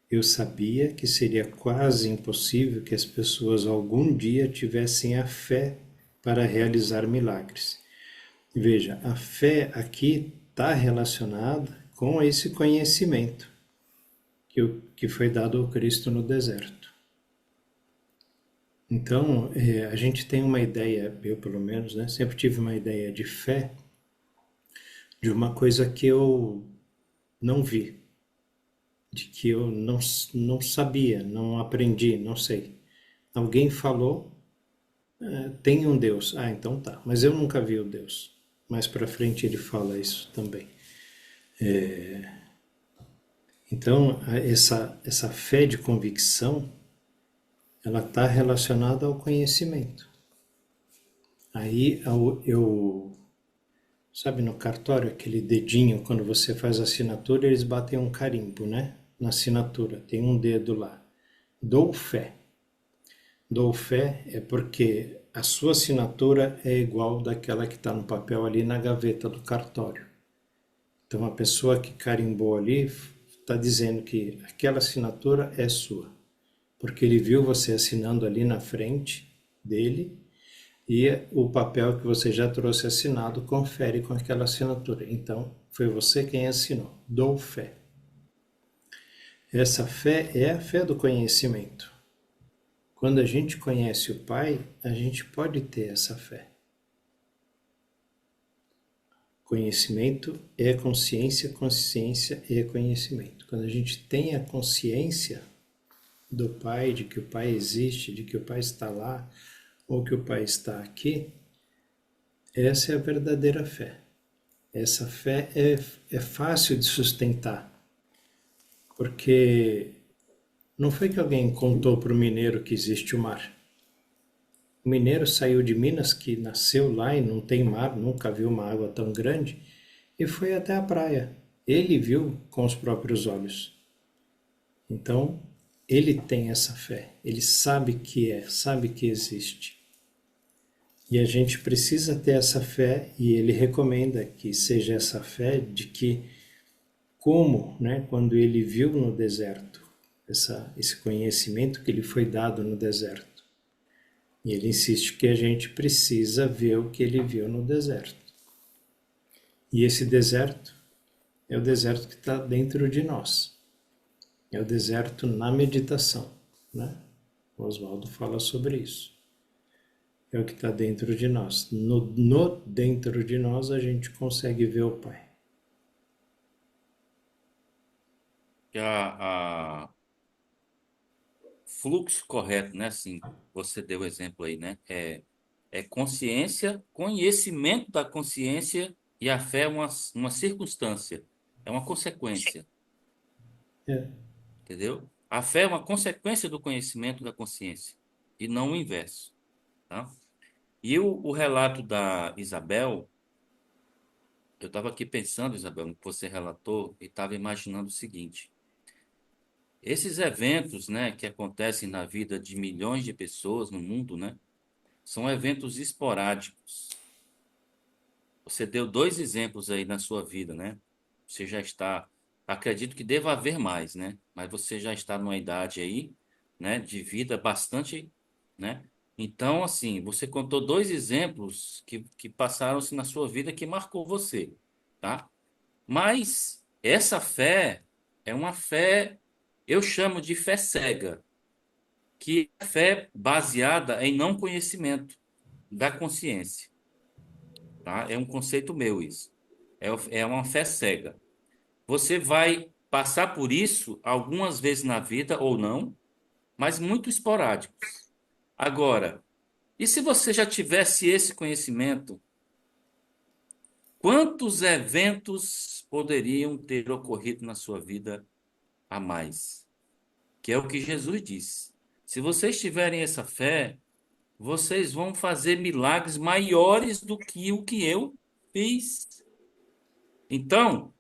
Speaker 2: Eu sabia que seria quase impossível que as pessoas algum dia tivessem a fé para realizar milagres. Veja, a fé aqui está relacionada com esse conhecimento que foi dado ao Cristo no deserto. Então, a gente tem uma ideia, eu pelo menos, né, sempre tive uma ideia de fé, de uma coisa que eu não vi, de que eu não sabia, não aprendi, não sei. Alguém falou, tem um Deus. Ah, então tá. Mas eu nunca vi o Deus. Mais para frente ele fala isso também. Então, essa fé de convicção, ela está relacionada ao conhecimento. Aí sabe no cartório, aquele dedinho, quando você faz a assinatura, eles batem um carimbo, né? Na assinatura, tem um dedo lá. Dou fé. Dou fé é porque a sua assinatura é igual daquela que está no papel ali na gaveta do cartório. Então a pessoa que carimbou ali está dizendo que aquela assinatura é sua, porque ele viu você assinando ali na frente dele e o papel que você já trouxe assinado confere com aquela assinatura. Então foi você quem assinou. Dou fé. Essa fé é a fé do conhecimento. Quando a gente conhece o Pai, a gente pode ter essa fé. Conhecimento é consciência, consciência é conhecimento. Quando a gente tem a consciência do Pai, de que o Pai existe, de que o Pai está lá, ou que o Pai está aqui, essa é a verdadeira fé. Essa fé é fácil de sustentar, porque não foi que alguém contou para o mineiro que existe o mar. O mineiro saiu de Minas, que nasceu lá e não tem mar, nunca viu uma água tão grande, e foi até a praia. Ele viu com os próprios olhos. Então, ele tem essa fé, ele sabe sabe que existe. E a gente precisa ter essa fé, e ele recomenda que seja essa fé de que, como, né, quando ele viu no deserto, esse conhecimento que lhe foi dado no deserto. E ele insiste que a gente precisa ver o que ele viu no deserto. E esse deserto é o deserto que está dentro de nós. É o deserto na meditação, né? O Oswaldo fala sobre isso. É o que está dentro de nós. No dentro de nós a gente consegue ver o Pai.
Speaker 6: Fluxo correto, né? Assim, você deu o exemplo aí, né? É consciência, conhecimento da consciência, e a fé é uma circunstância, é uma consequência,
Speaker 2: É.
Speaker 6: entendeu? A fé é uma consequência do conhecimento da consciência e não o inverso, tá? E o relato da Isabel, eu estava aqui pensando, Isabel, no que você relatou, e estava imaginando o seguinte: esses eventos, né, que acontecem na vida de milhões de pessoas no mundo, né, são eventos esporádicos. Você deu dois exemplos aí na sua vida, né? Você já está, acredito que deva haver mais, né? Mas você já está numa idade aí, né, de vida bastante, né? Então, assim, você contou dois exemplos que passaram-se na sua vida que marcou você, tá? Mas essa fé é uma fé, eu chamo de fé cega, que é fé baseada em não conhecimento da consciência, tá? É um conceito meu isso. É uma fé cega. Você vai passar por isso algumas vezes na vida ou não, mas muito esporádicos. Agora, e se você já tivesse esse conhecimento, quantos eventos poderiam ter ocorrido na sua vida a mais? Que é o que Jesus disse. Se vocês tiverem essa fé, vocês vão fazer milagres maiores do que o que eu fiz. Então,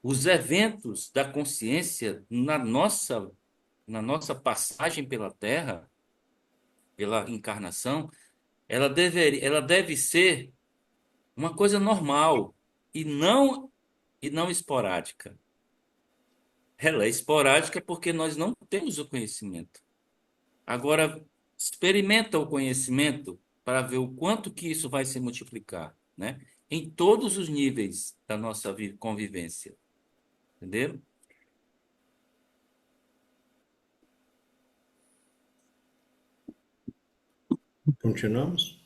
Speaker 6: Os eventos da consciência na nossa passagem pela Terra, pela encarnação, ela deve ser uma coisa normal e não esporádica. Ela é esporádica porque nós não temos o conhecimento. Agora, experimenta o conhecimento para ver o quanto que isso vai se multiplicar, né? Em todos os níveis da nossa convivência, entendeu?
Speaker 2: Continuamos?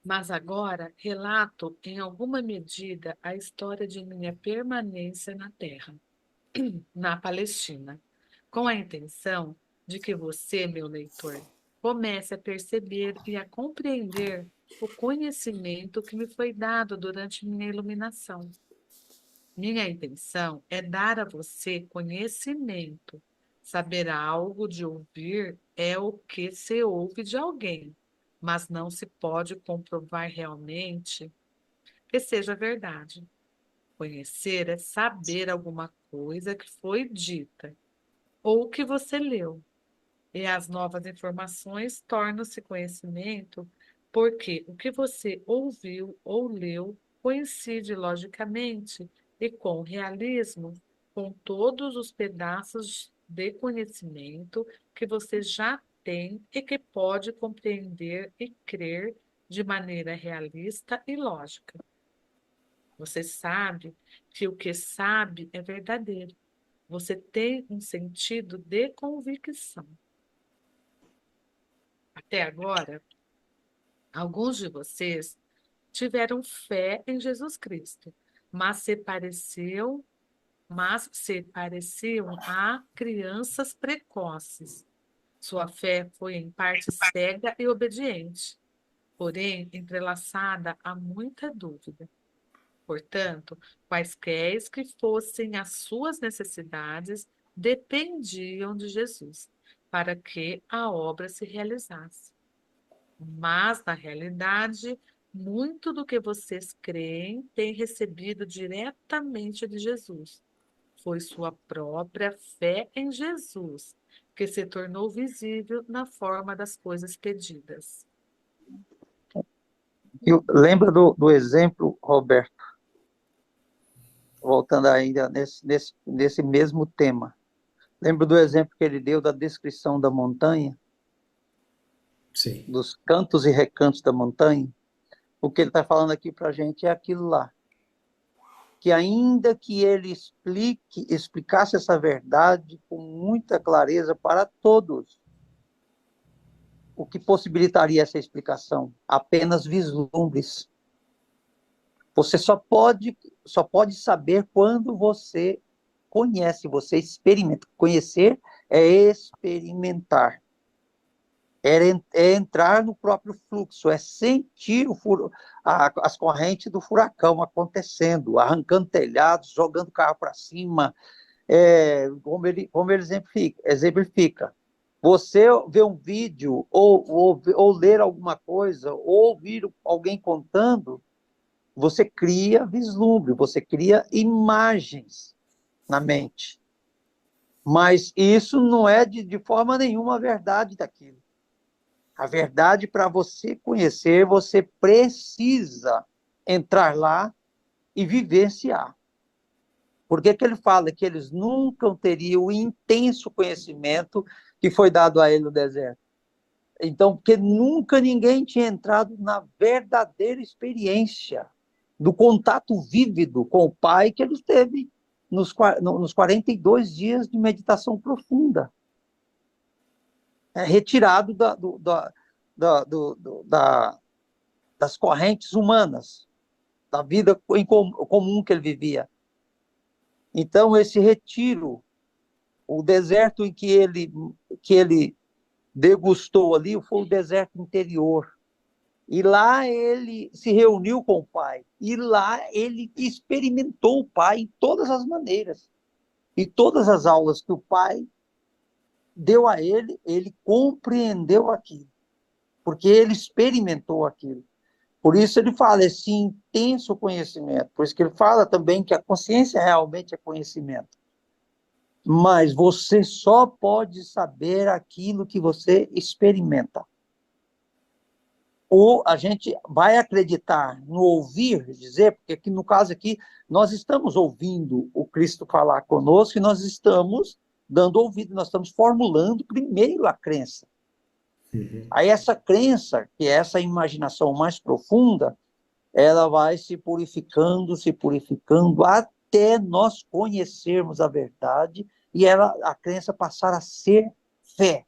Speaker 3: Mas agora relato em alguma medida a história de minha permanência na Terra, na Palestina, com a intenção de que você, meu leitor, comece a perceber e a compreender o conhecimento que me foi dado durante minha iluminação. Minha intenção é dar a você conhecimento. Saber algo de ouvir é o que se ouve de alguém, mas não se pode comprovar realmente que seja verdade. Conhecer é saber alguma coisa que foi dita ou que você leu. E as novas informações tornam-se conhecimento porque o que você ouviu ou leu coincide logicamente e com realismo com todos os pedaços de conhecimento que você já tem e que pode compreender e crer de maneira realista e lógica. Você sabe que o que sabe é verdadeiro. Você tem um sentido de convicção. Até agora, alguns de vocês tiveram fé em Jesus Cristo, mas se pareciam a crianças precoces. Sua fé foi em parte cega e obediente, porém entrelaçada a muita dúvida. Portanto, quaisquer que fossem as suas necessidades, dependiam de Jesus para que a obra se realizasse. Mas, na realidade, muito do que vocês creem tem recebido diretamente de Jesus. Foi sua própria fé em Jesus que se tornou visível na forma das coisas pedidas.
Speaker 5: Eu lembro do exemplo, Roberto, voltando ainda nesse mesmo tema. Lembro do exemplo que ele deu da descrição da montanha,
Speaker 2: Sim.
Speaker 5: dos cantos e recantos da montanha. O que ele está falando aqui para a gente é aquilo lá. Que ainda que ele explicasse essa verdade com muita clareza para todos, o que possibilitaria essa explicação? Apenas vislumbres. Você só pode saber quando você conhece, você experimenta. Conhecer é experimentar. É entrar no próprio fluxo, é sentir as correntes do furacão acontecendo, arrancando telhados, jogando carro para cima, como ele exemplifica. Você ver um vídeo, ou ler alguma coisa, ou ouvir alguém contando, você cria vislumbre, você cria imagens na mente. Mas isso não é de forma nenhuma a verdade daquilo. A verdade, para você conhecer, você precisa entrar lá e vivenciar. Por que ele fala que eles nunca teriam o intenso conhecimento que foi dado a ele no deserto? Então, porque nunca ninguém tinha entrado na verdadeira experiência do contato vívido com o Pai que eles teve nos 42 dias de meditação profunda. Retirado das correntes humanas, da vida comum que ele vivia. Então, esse retiro, o deserto em que ele degustou ali, foi o deserto interior. E lá ele se reuniu com o Pai. E lá ele experimentou o Pai em todas as maneiras. E todas as aulas que o Pai deu a ele compreendeu aquilo, porque ele experimentou aquilo. Por isso ele fala esse intenso conhecimento. Por isso que ele fala também que a consciência realmente é conhecimento. Mas você só pode saber aquilo que você experimenta. Ou a gente vai acreditar no ouvir dizer, porque aqui, no caso aqui, nós estamos ouvindo o Cristo falar conosco e nós estamos dando ouvido, nós estamos formulando primeiro a crença. Aí essa crença, que é essa imaginação mais profunda, ela vai se purificando até nós conhecermos a verdade e a crença passar a ser fé,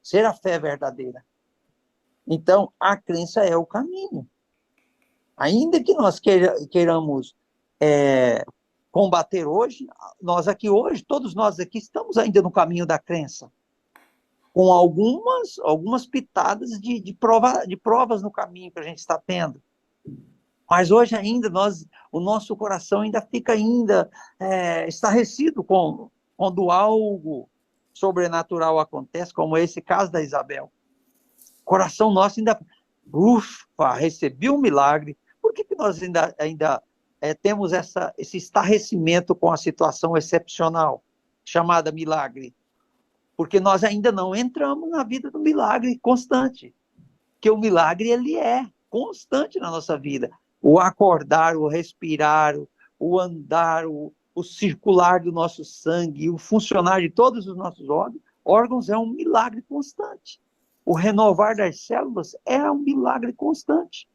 Speaker 5: ser a fé verdadeira. Então, a crença é o caminho. Ainda que nós queiramos combater hoje, todos nós aqui estamos ainda no caminho da crença, com algumas pitadas de provas no caminho que a gente está tendo. Mas hoje ainda o nosso coração ainda fica estarrecido quando algo sobrenatural acontece, como esse caso da Isabel. O coração nosso ainda, recebi um milagre. Por que nós ainda temos esse estarrecimento com a situação excepcional, chamada milagre? Porque nós ainda não entramos na vida do milagre constante. Porque o milagre, ele é constante na nossa vida. O acordar, o respirar, o andar, o circular do nosso sangue, o funcionar de todos os nossos órgãos é um milagre constante. O renovar das células é um milagre constante.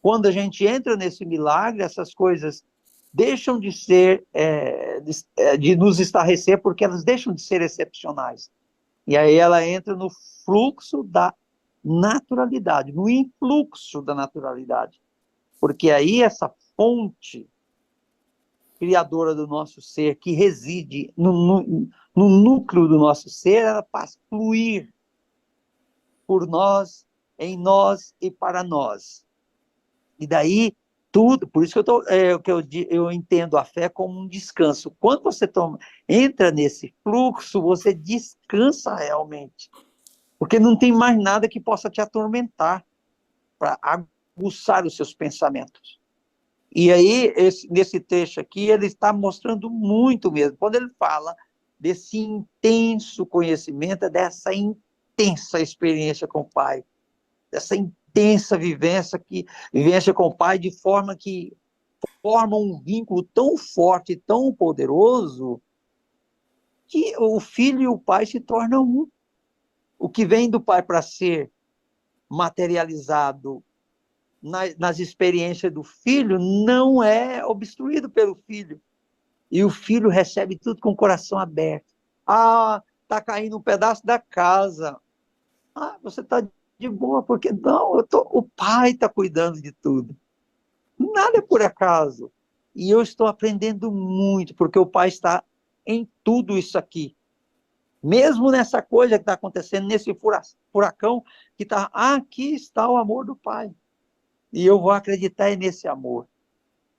Speaker 5: Quando a gente entra nesse milagre, essas coisas deixam de ser, de nos estarrecer, porque elas deixam de ser excepcionais. E aí ela entra no fluxo da naturalidade, no influxo da naturalidade. Porque aí essa fonte criadora do nosso ser, que reside no núcleo do nosso ser, ela passa a fluir por nós, em nós e para nós. E daí tudo, por isso que eu entendo a fé como um descanso. Quando você entra nesse fluxo, você descansa realmente. Porque não tem mais nada que possa te atormentar para aguçar os seus pensamentos. E aí, nesse trecho aqui, ele está mostrando muito mesmo. Quando ele fala desse intenso conhecimento, dessa intensa experiência com o Pai, dessa intensa vivência com o Pai, de forma que forma um vínculo tão forte, tão poderoso, que o filho e o Pai se tornam um. O que vem do Pai para ser materializado nas experiências do filho não é obstruído pelo filho. E o filho recebe tudo com o coração aberto. Está caindo um pedaço da casa. Você está de boa, porque não, o pai está cuidando de tudo. Nada é por acaso. E eu estou aprendendo muito, porque o pai está em tudo isso aqui. Mesmo nessa coisa que está acontecendo, nesse furacão, que está, aqui está o amor do pai. E eu vou acreditar nesse amor.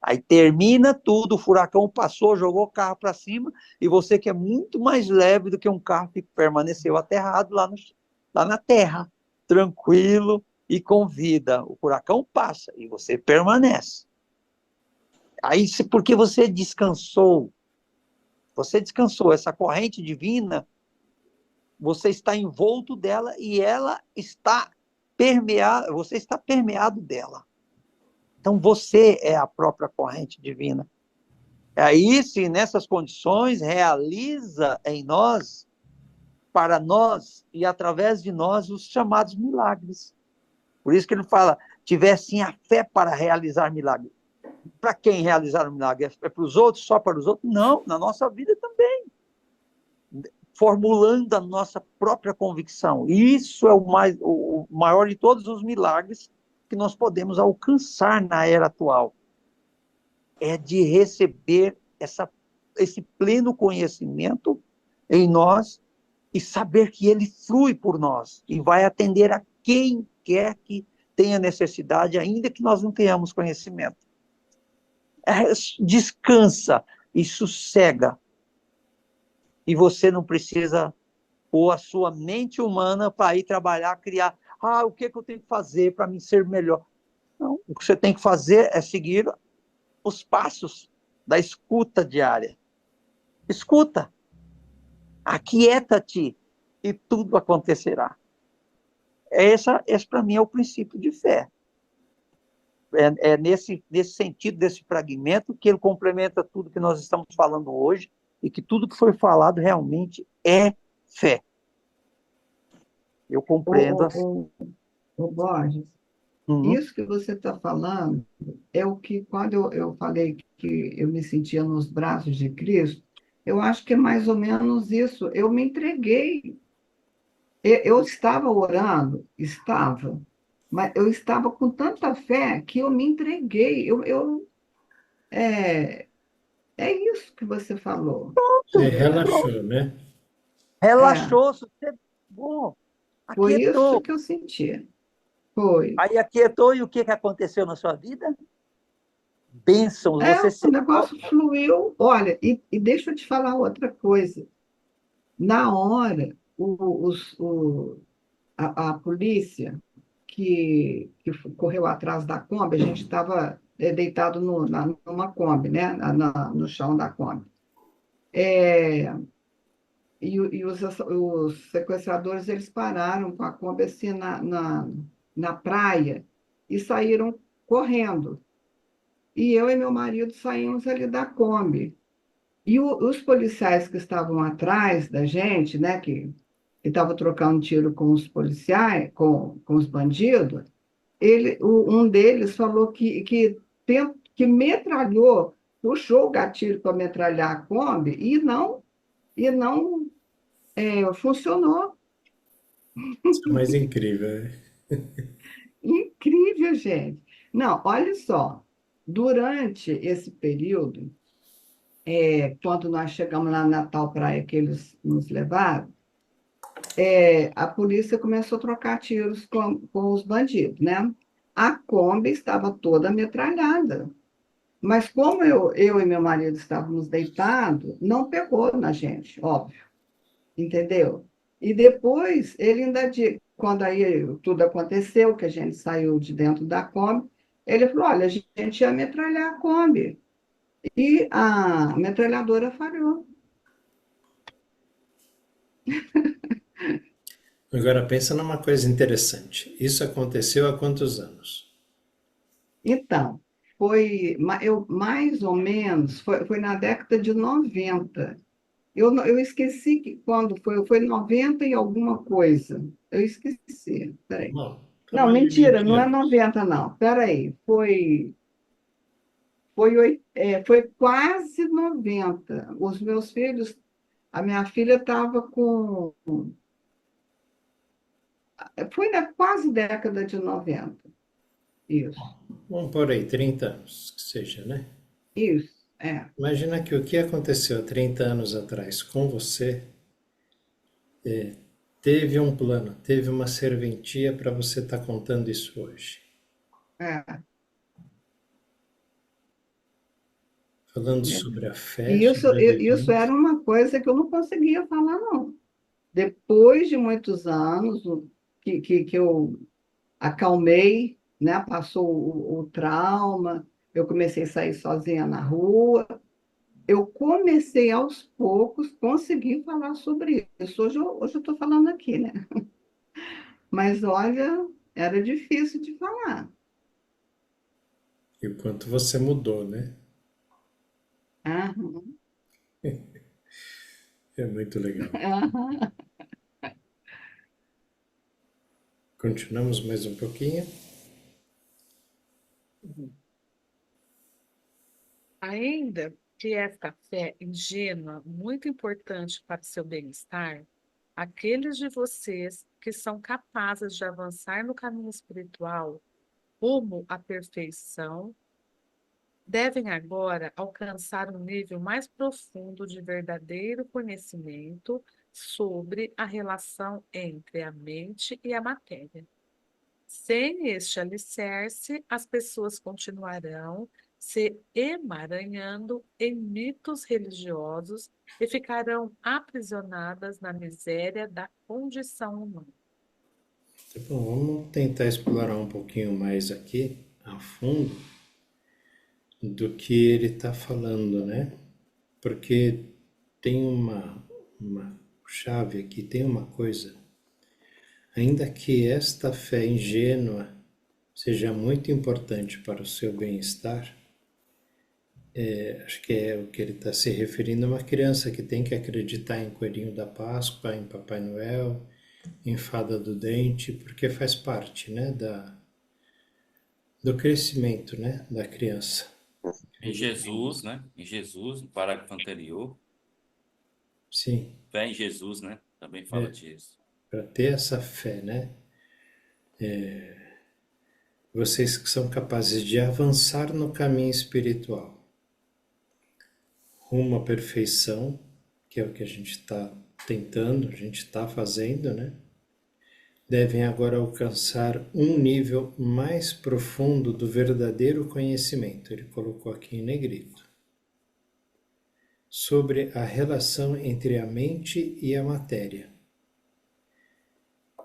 Speaker 5: Aí termina tudo, o furacão passou, jogou o carro para cima, e você que é muito mais leve do que um carro que permaneceu aterrado lá na terra, tranquilo e com vida. O furacão passa e você permanece. Aí, porque você descansou, essa corrente divina, você está envolto dela e ela está permeada, você está permeado dela. Então, você é a própria corrente divina. Aí, se nessas condições, realiza em nós, para nós e através de nós, os chamados milagres. Por isso que ele fala, tivessem a fé para realizar milagres. Para quem realizar um milagre? É para os outros, só para os outros? Não, na nossa vida também. Formulando a nossa própria convicção. Isso é o maior de todos os milagres que nós podemos alcançar na era atual. É de receber esse pleno conhecimento em nós e saber que ele flui por nós e vai atender a quem quer que tenha necessidade, ainda que nós não tenhamos conhecimento. Descansa e sossega. E você não precisa pôr a sua mente humana para ir trabalhar, criar, o que eu tenho que fazer para me ser melhor? Então, o que você tem que fazer é seguir os passos da escuta diária. Escuta, aquieta-te e tudo acontecerá. Esse para mim é o princípio de fé. É nesse sentido, desse fragmento, que ele complementa tudo que nós estamos falando hoje e que tudo que foi falado realmente é fé. Eu compreendo assim.
Speaker 7: O Borges, isso que você está falando é o que, quando eu falei que eu me sentia nos braços de Cristo, eu acho que é mais ou menos isso. Eu me entreguei. Eu estava orando, mas eu estava com tanta fé que eu me entreguei. É, é isso que você falou.
Speaker 2: Você relaxou, né?
Speaker 7: É,
Speaker 5: Relaxou, bom,
Speaker 7: foi isso
Speaker 5: aquietou.
Speaker 7: que eu senti. Foi.
Speaker 5: Aí aquietou e o que aconteceu na sua vida? Bênçãos, você
Speaker 7: O
Speaker 5: se...
Speaker 7: negócio fluiu. Olha, e deixa eu te falar outra coisa. Na hora, a polícia que correu atrás da Kombi, a gente estava deitado numa Kombi, né? No chão da Kombi. E os sequestradores, eles pararam com a Kombi assim na praia e saíram correndo. E eu e meu marido saímos ali da Kombi. E os policiais que estavam atrás da gente, né, que estavam trocando tiro com os policiais, com os bandidos, um deles falou que metralhou, puxou o gatilho para metralhar a Kombi e não funcionou.
Speaker 2: Isso é mais incrível, né?
Speaker 7: Incrível, gente. Não, olha só, durante esse período, quando nós chegamos lá na tal praia que eles nos levaram, a polícia começou a trocar tiros com os bandidos, né? A Kombi estava toda metralhada. Mas como eu e meu marido estávamos deitados, não pegou na gente, óbvio, entendeu? E depois, ele ainda, quando aí tudo aconteceu, que a gente saiu de dentro da Kombi, ele falou, olha, a gente ia metralhar a Kombi. E a metralhadora falhou.
Speaker 2: Agora pensa numa coisa interessante. Isso aconteceu há quantos anos?
Speaker 7: Então, mais ou menos, foi na década de 90. Eu esqueci quando foi 90 e alguma coisa. Eu esqueci, peraí.
Speaker 2: Bom, tá
Speaker 7: Não,
Speaker 2: mais de
Speaker 7: mentira,
Speaker 2: 20
Speaker 7: não é
Speaker 2: anos.
Speaker 7: 90 não. Peraí, foi quase 90. Os meus filhos, a minha filha estava com. Foi na quase década de 90. Isso,
Speaker 2: Vamos por aí, 30 anos, que seja, né?
Speaker 7: isso,
Speaker 2: Imagina que o que aconteceu há 30 anos atrás com você teve um plano, teve uma serventia para você estar contando isso hoje.
Speaker 7: é.
Speaker 2: Falando
Speaker 7: Né?
Speaker 2: sobre a fé,
Speaker 7: E isso,
Speaker 2: sobre a
Speaker 7: isso
Speaker 2: vivência.
Speaker 7: era uma coisa que eu não conseguia falar, não. Depois de muitos anos que eu acalmei, né? Passou o trauma, eu comecei a sair sozinha na rua, eu comecei aos poucos conseguir falar sobre isso. Hoje eu estou falando aqui, né? Mas olha, era difícil de falar.
Speaker 2: E o quanto você mudou, né?
Speaker 7: Aham,
Speaker 2: É muito legal.
Speaker 7: aham.
Speaker 2: Continuamos mais um pouquinho.
Speaker 3: Ainda que esta fé ingênua, muito importante para o seu bem-estar, aqueles de vocês que são capazes de avançar no caminho espiritual rumo à perfeição, devem agora alcançar um nível mais profundo de verdadeiro conhecimento sobre a relação entre a mente e a matéria. Sem este alicerce, as pessoas continuarão se emaranhando em mitos religiosos e ficarão aprisionadas na miséria da condição humana.
Speaker 2: Tá bom, vamos tentar explorar um pouquinho mais aqui a fundo do que ele está falando, né? Porque tem uma chave aqui, tem uma coisa. Ainda que esta fé ingênua seja muito importante para o seu bem-estar, acho que é o que ele está se referindo a uma criança que tem que acreditar em Coelhinho da Páscoa, em Papai Noel, em Fada do Dente, porque faz parte, né, do crescimento, né, da criança.
Speaker 6: Em Jesus, né? Em Jesus, no parágrafo anterior.
Speaker 2: Sim.
Speaker 6: Fé em Jesus, né? Também fala disso.
Speaker 2: Para ter essa fé, né? Vocês que são capazes de avançar no caminho espiritual, rumo à perfeição, que é o que a gente está tentando, a gente está fazendo, né? Devem agora alcançar um nível mais profundo do verdadeiro conhecimento. Ele colocou aqui em negrito. Sobre a relação entre a mente e a matéria.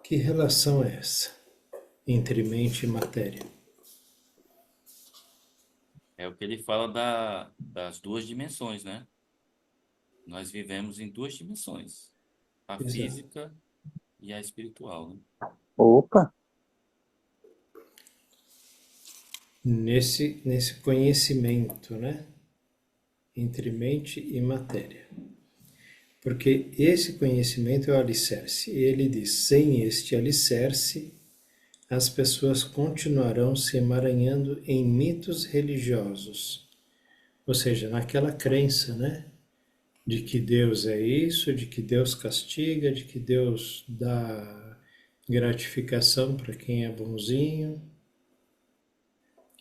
Speaker 2: Que relação é essa entre mente e matéria?
Speaker 6: É o que ele fala das duas dimensões, né? Nós vivemos em duas dimensões. A
Speaker 2: Exato.
Speaker 6: física e a espiritual, né?
Speaker 5: Opa!
Speaker 2: Nesse conhecimento, né? Entre mente e matéria. Porque esse conhecimento é o alicerce. Ele diz, sem este alicerce, as pessoas continuarão se emaranhando em mitos religiosos. Ou seja, naquela crença, né? De que Deus é isso, de que Deus castiga, de que Deus dá gratificação para quem é bonzinho.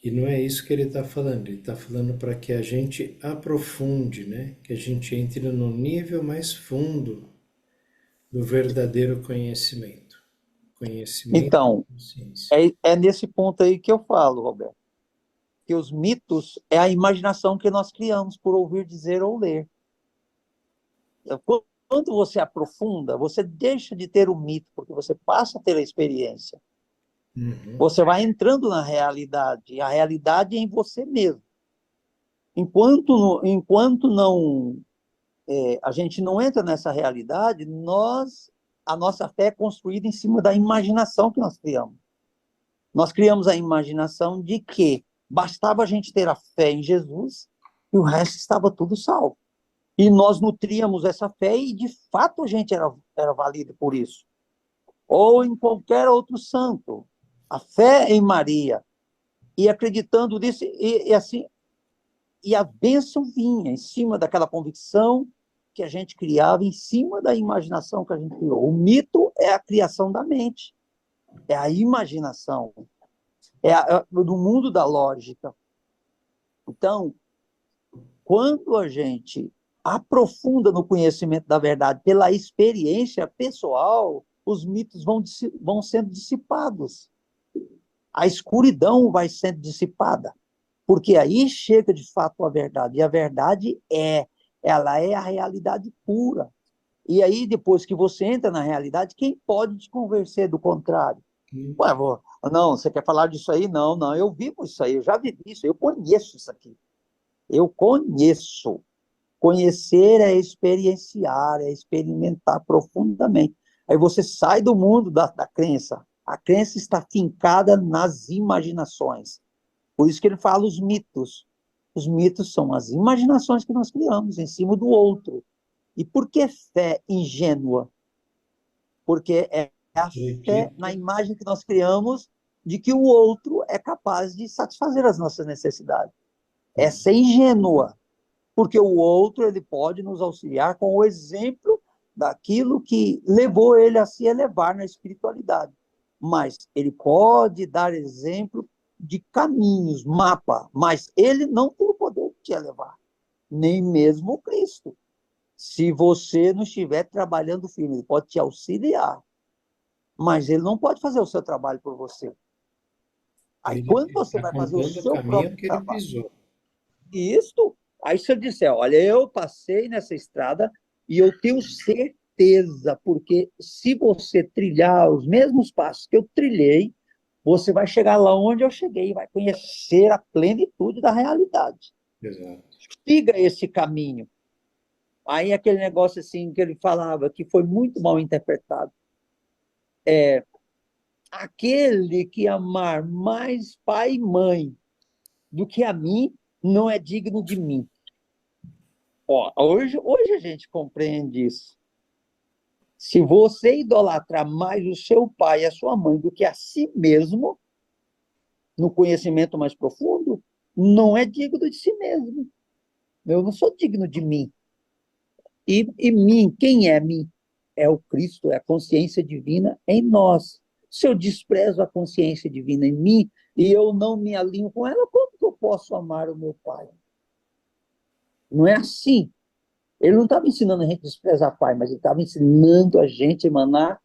Speaker 2: E não é isso que ele está falando. Ele está falando para que a gente aprofunde, né? Que a gente entre no nível mais fundo do verdadeiro conhecimento. Conhecimento
Speaker 5: Então,
Speaker 2: e consciência.
Speaker 5: é nesse ponto aí que eu falo, Roberto, que os mitos é a imaginação que nós criamos por ouvir dizer ou ler. Quando você aprofunda, você deixa de ter o mito, porque você passa a ter a experiência.
Speaker 2: Uhum.
Speaker 5: Você vai entrando na realidade, e a realidade é em você mesmo. Enquanto não a gente não entra nessa realidade, a nossa fé é construída em cima da imaginação que nós criamos. Nós criamos a imaginação de que bastava a gente ter a fé em Jesus e o resto estava tudo salvo. E nós nutríamos essa fé e, de fato, a gente era válido por isso. Ou em qualquer outro santo. A fé em Maria. E acreditando nisso, assim, e a bênção vinha em cima daquela convicção que a gente criava, em cima da imaginação que a gente criou. O mito é a criação da mente. É a imaginação. Do mundo da lógica. Então, quando a gente aprofunda no conhecimento da verdade pela experiência pessoal, os mitos vão sendo dissipados. A escuridão vai sendo dissipada, porque aí chega de fato a verdade, e a verdade ela é a realidade pura. E aí, depois que você entra na realidade, quem pode te convencer do contrário? Ué, não, você quer falar disso aí? Não, eu vivo isso aí, eu já vivi isso, eu conheço isso aqui. Eu conheço. Conhecer é experienciar, é experimentar profundamente. Aí você sai do mundo da crença. A crença está fincada nas imaginações. Por isso que ele fala os mitos. Os mitos são as imaginações que nós criamos em cima do outro. E por que fé ingênua? Porque é a fé na imagem que nós criamos de que o outro é capaz de satisfazer as nossas necessidades. É ser ingênua. Porque o outro ele pode nos auxiliar com o exemplo daquilo que levou ele a se elevar na espiritualidade. Mas ele pode dar exemplo de caminhos, mapa, mas ele não tem o poder de te elevar, nem mesmo o Cristo. Se você não estiver trabalhando firme, ele pode te auxiliar, mas ele não pode fazer o seu trabalho por você. Aí, quando você vai fazer o seu próprio trabalho, isso. Aí se eu disser, olha, eu passei nessa estrada e eu tenho certeza, porque se você trilhar os mesmos passos que eu trilhei, você vai chegar lá onde eu cheguei, vai conhecer a plenitude da realidade.
Speaker 2: Exato.
Speaker 5: Siga esse caminho. Aí aquele negócio assim que ele falava, que foi muito mal interpretado. Aquele que amar mais pai e mãe do que a mim, não é digno de mim. Ó, hoje a gente compreende isso. Se você idolatrar mais o seu pai e a sua mãe do que a si mesmo, no conhecimento mais profundo, não é digno de si mesmo. Eu não sou digno de mim. E mim, quem é mim? É o Cristo, é a consciência divina em nós. Se eu desprezo a consciência divina em mim e eu não me alinho com ela, como que eu posso amar o meu pai? Não é assim. Ele não estava ensinando a gente a desprezar pai, mas ele estava ensinando a gente a emanar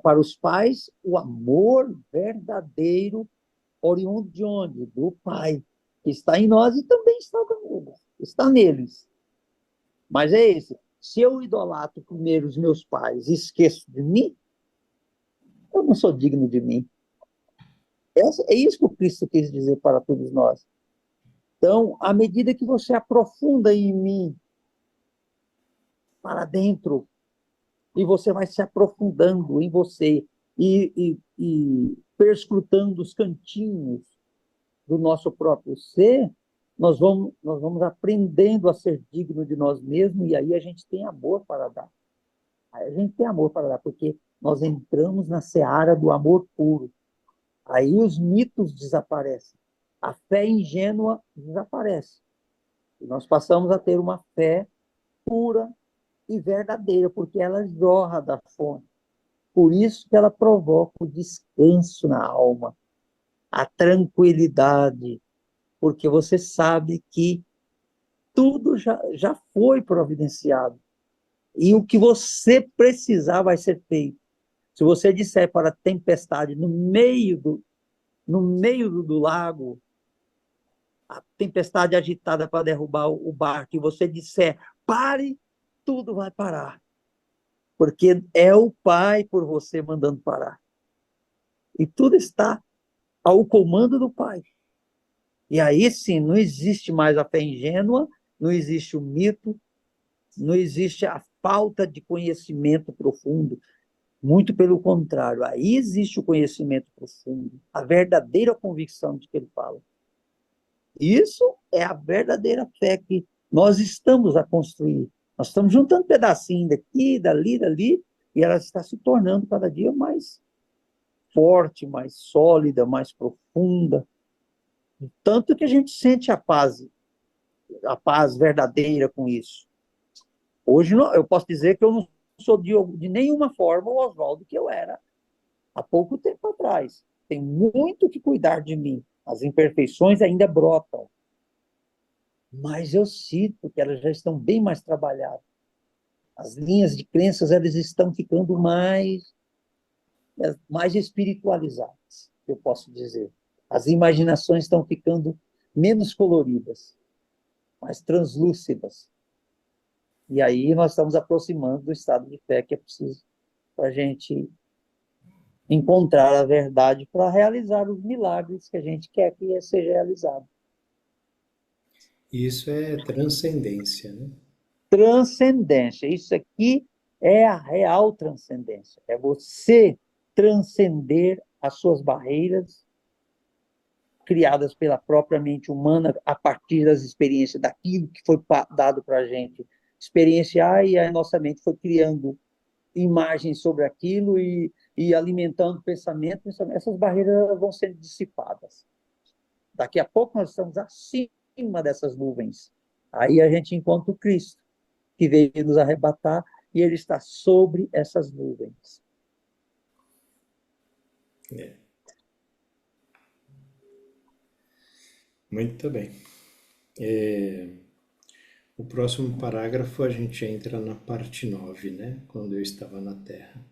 Speaker 5: para os pais o amor verdadeiro, oriundo de onde? Do pai, que está em nós e também está neles. Mas é esse. Se eu idolatro primeiro os meus pais e esqueço de mim, eu não sou digno de mim. É isso que o Cristo quis dizer para todos nós. Então, à medida que você aprofunda em mim, para dentro, e você vai se aprofundando em você e perscrutando os cantinhos do nosso próprio ser, nós vamos aprendendo a ser digno de nós mesmos, e aí a gente tem amor para dar. Aí a gente tem amor para dar, porque nós entramos na seara do amor puro. Aí os mitos desaparecem. A fé ingênua desaparece. E nós passamos a ter uma fé pura e verdadeira, porque ela jorra da fonte. Por isso que ela provoca o descanso na alma, a tranquilidade, porque você sabe que tudo já foi providenciado. E o que você precisar vai ser feito. Se você disser para a tempestade no meio do lago, a tempestade agitada para derrubar o barco, e você disser, pare, tudo vai parar. Porque é o Pai por você mandando parar. E tudo está ao comando do Pai. E aí sim, não existe mais a fé ingênua, não existe o mito, não existe a falta de conhecimento profundo. Muito pelo contrário, aí existe o conhecimento profundo, a verdadeira convicção de que ele fala. Isso é a verdadeira fé que nós estamos a construir. Nós estamos juntando pedacinhos daqui, dali, e ela está se tornando cada dia mais forte, mais sólida, mais profunda. Tanto que a gente sente a paz verdadeira com isso. Hoje eu posso dizer que eu não sou de nenhuma forma o Oswaldo que eu era há pouco tempo atrás. Tem muito que cuidar de mim. As imperfeições ainda brotam. Mas eu sinto que elas já estão bem mais trabalhadas. As linhas de crenças, elas estão ficando mais espiritualizadas, eu posso dizer. As imaginações estão ficando menos coloridas, mais translúcidas. E aí nós estamos aproximando do estado de fé que é preciso para a gente encontrar a verdade para realizar os milagres que a gente quer que seja realizado.
Speaker 2: Isso é transcendência, né?
Speaker 5: Transcendência. Isso aqui é a real transcendência. É você transcender as suas barreiras criadas pela própria mente humana a partir das experiências, daquilo que foi dado para a gente experienciar, e a nossa mente foi criando imagens sobre aquilo e alimentando pensamento. Essas barreiras vão sendo dissipadas. Daqui a pouco nós estamos acima dessas nuvens. Aí a gente encontra o Cristo, que veio nos arrebatar, e ele está sobre essas nuvens.
Speaker 2: É. Muito bem. O próximo parágrafo a gente entra na parte 9, né? Quando eu estava na Terra.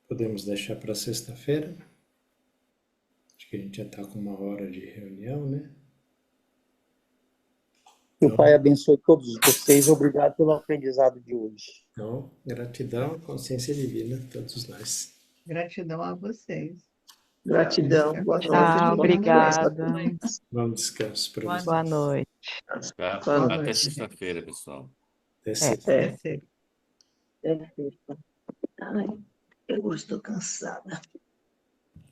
Speaker 2: Podemos deixar para sexta-feira? Acho que a gente já está com 1 hora de reunião, né?
Speaker 5: Que o Pai abençoe todos vocês. Obrigado pelo aprendizado de hoje.
Speaker 2: Então, gratidão, consciência divina, todos nós.
Speaker 7: Gratidão a vocês.
Speaker 1: Gratidão. Boa
Speaker 7: Tchau,
Speaker 1: noite.
Speaker 8: Tchau,
Speaker 1: Bom descanso a
Speaker 8: obrigada.
Speaker 1: todos.
Speaker 2: Bom descanso para
Speaker 3: Boa
Speaker 2: você.
Speaker 8: Boa noite.
Speaker 6: Tá?
Speaker 1: Boa
Speaker 6: Até
Speaker 1: noite.
Speaker 6: sexta-feira, pessoal.
Speaker 2: Até
Speaker 8: É.
Speaker 2: sexta.
Speaker 1: É, perfeito. Ai, eu estou cansada.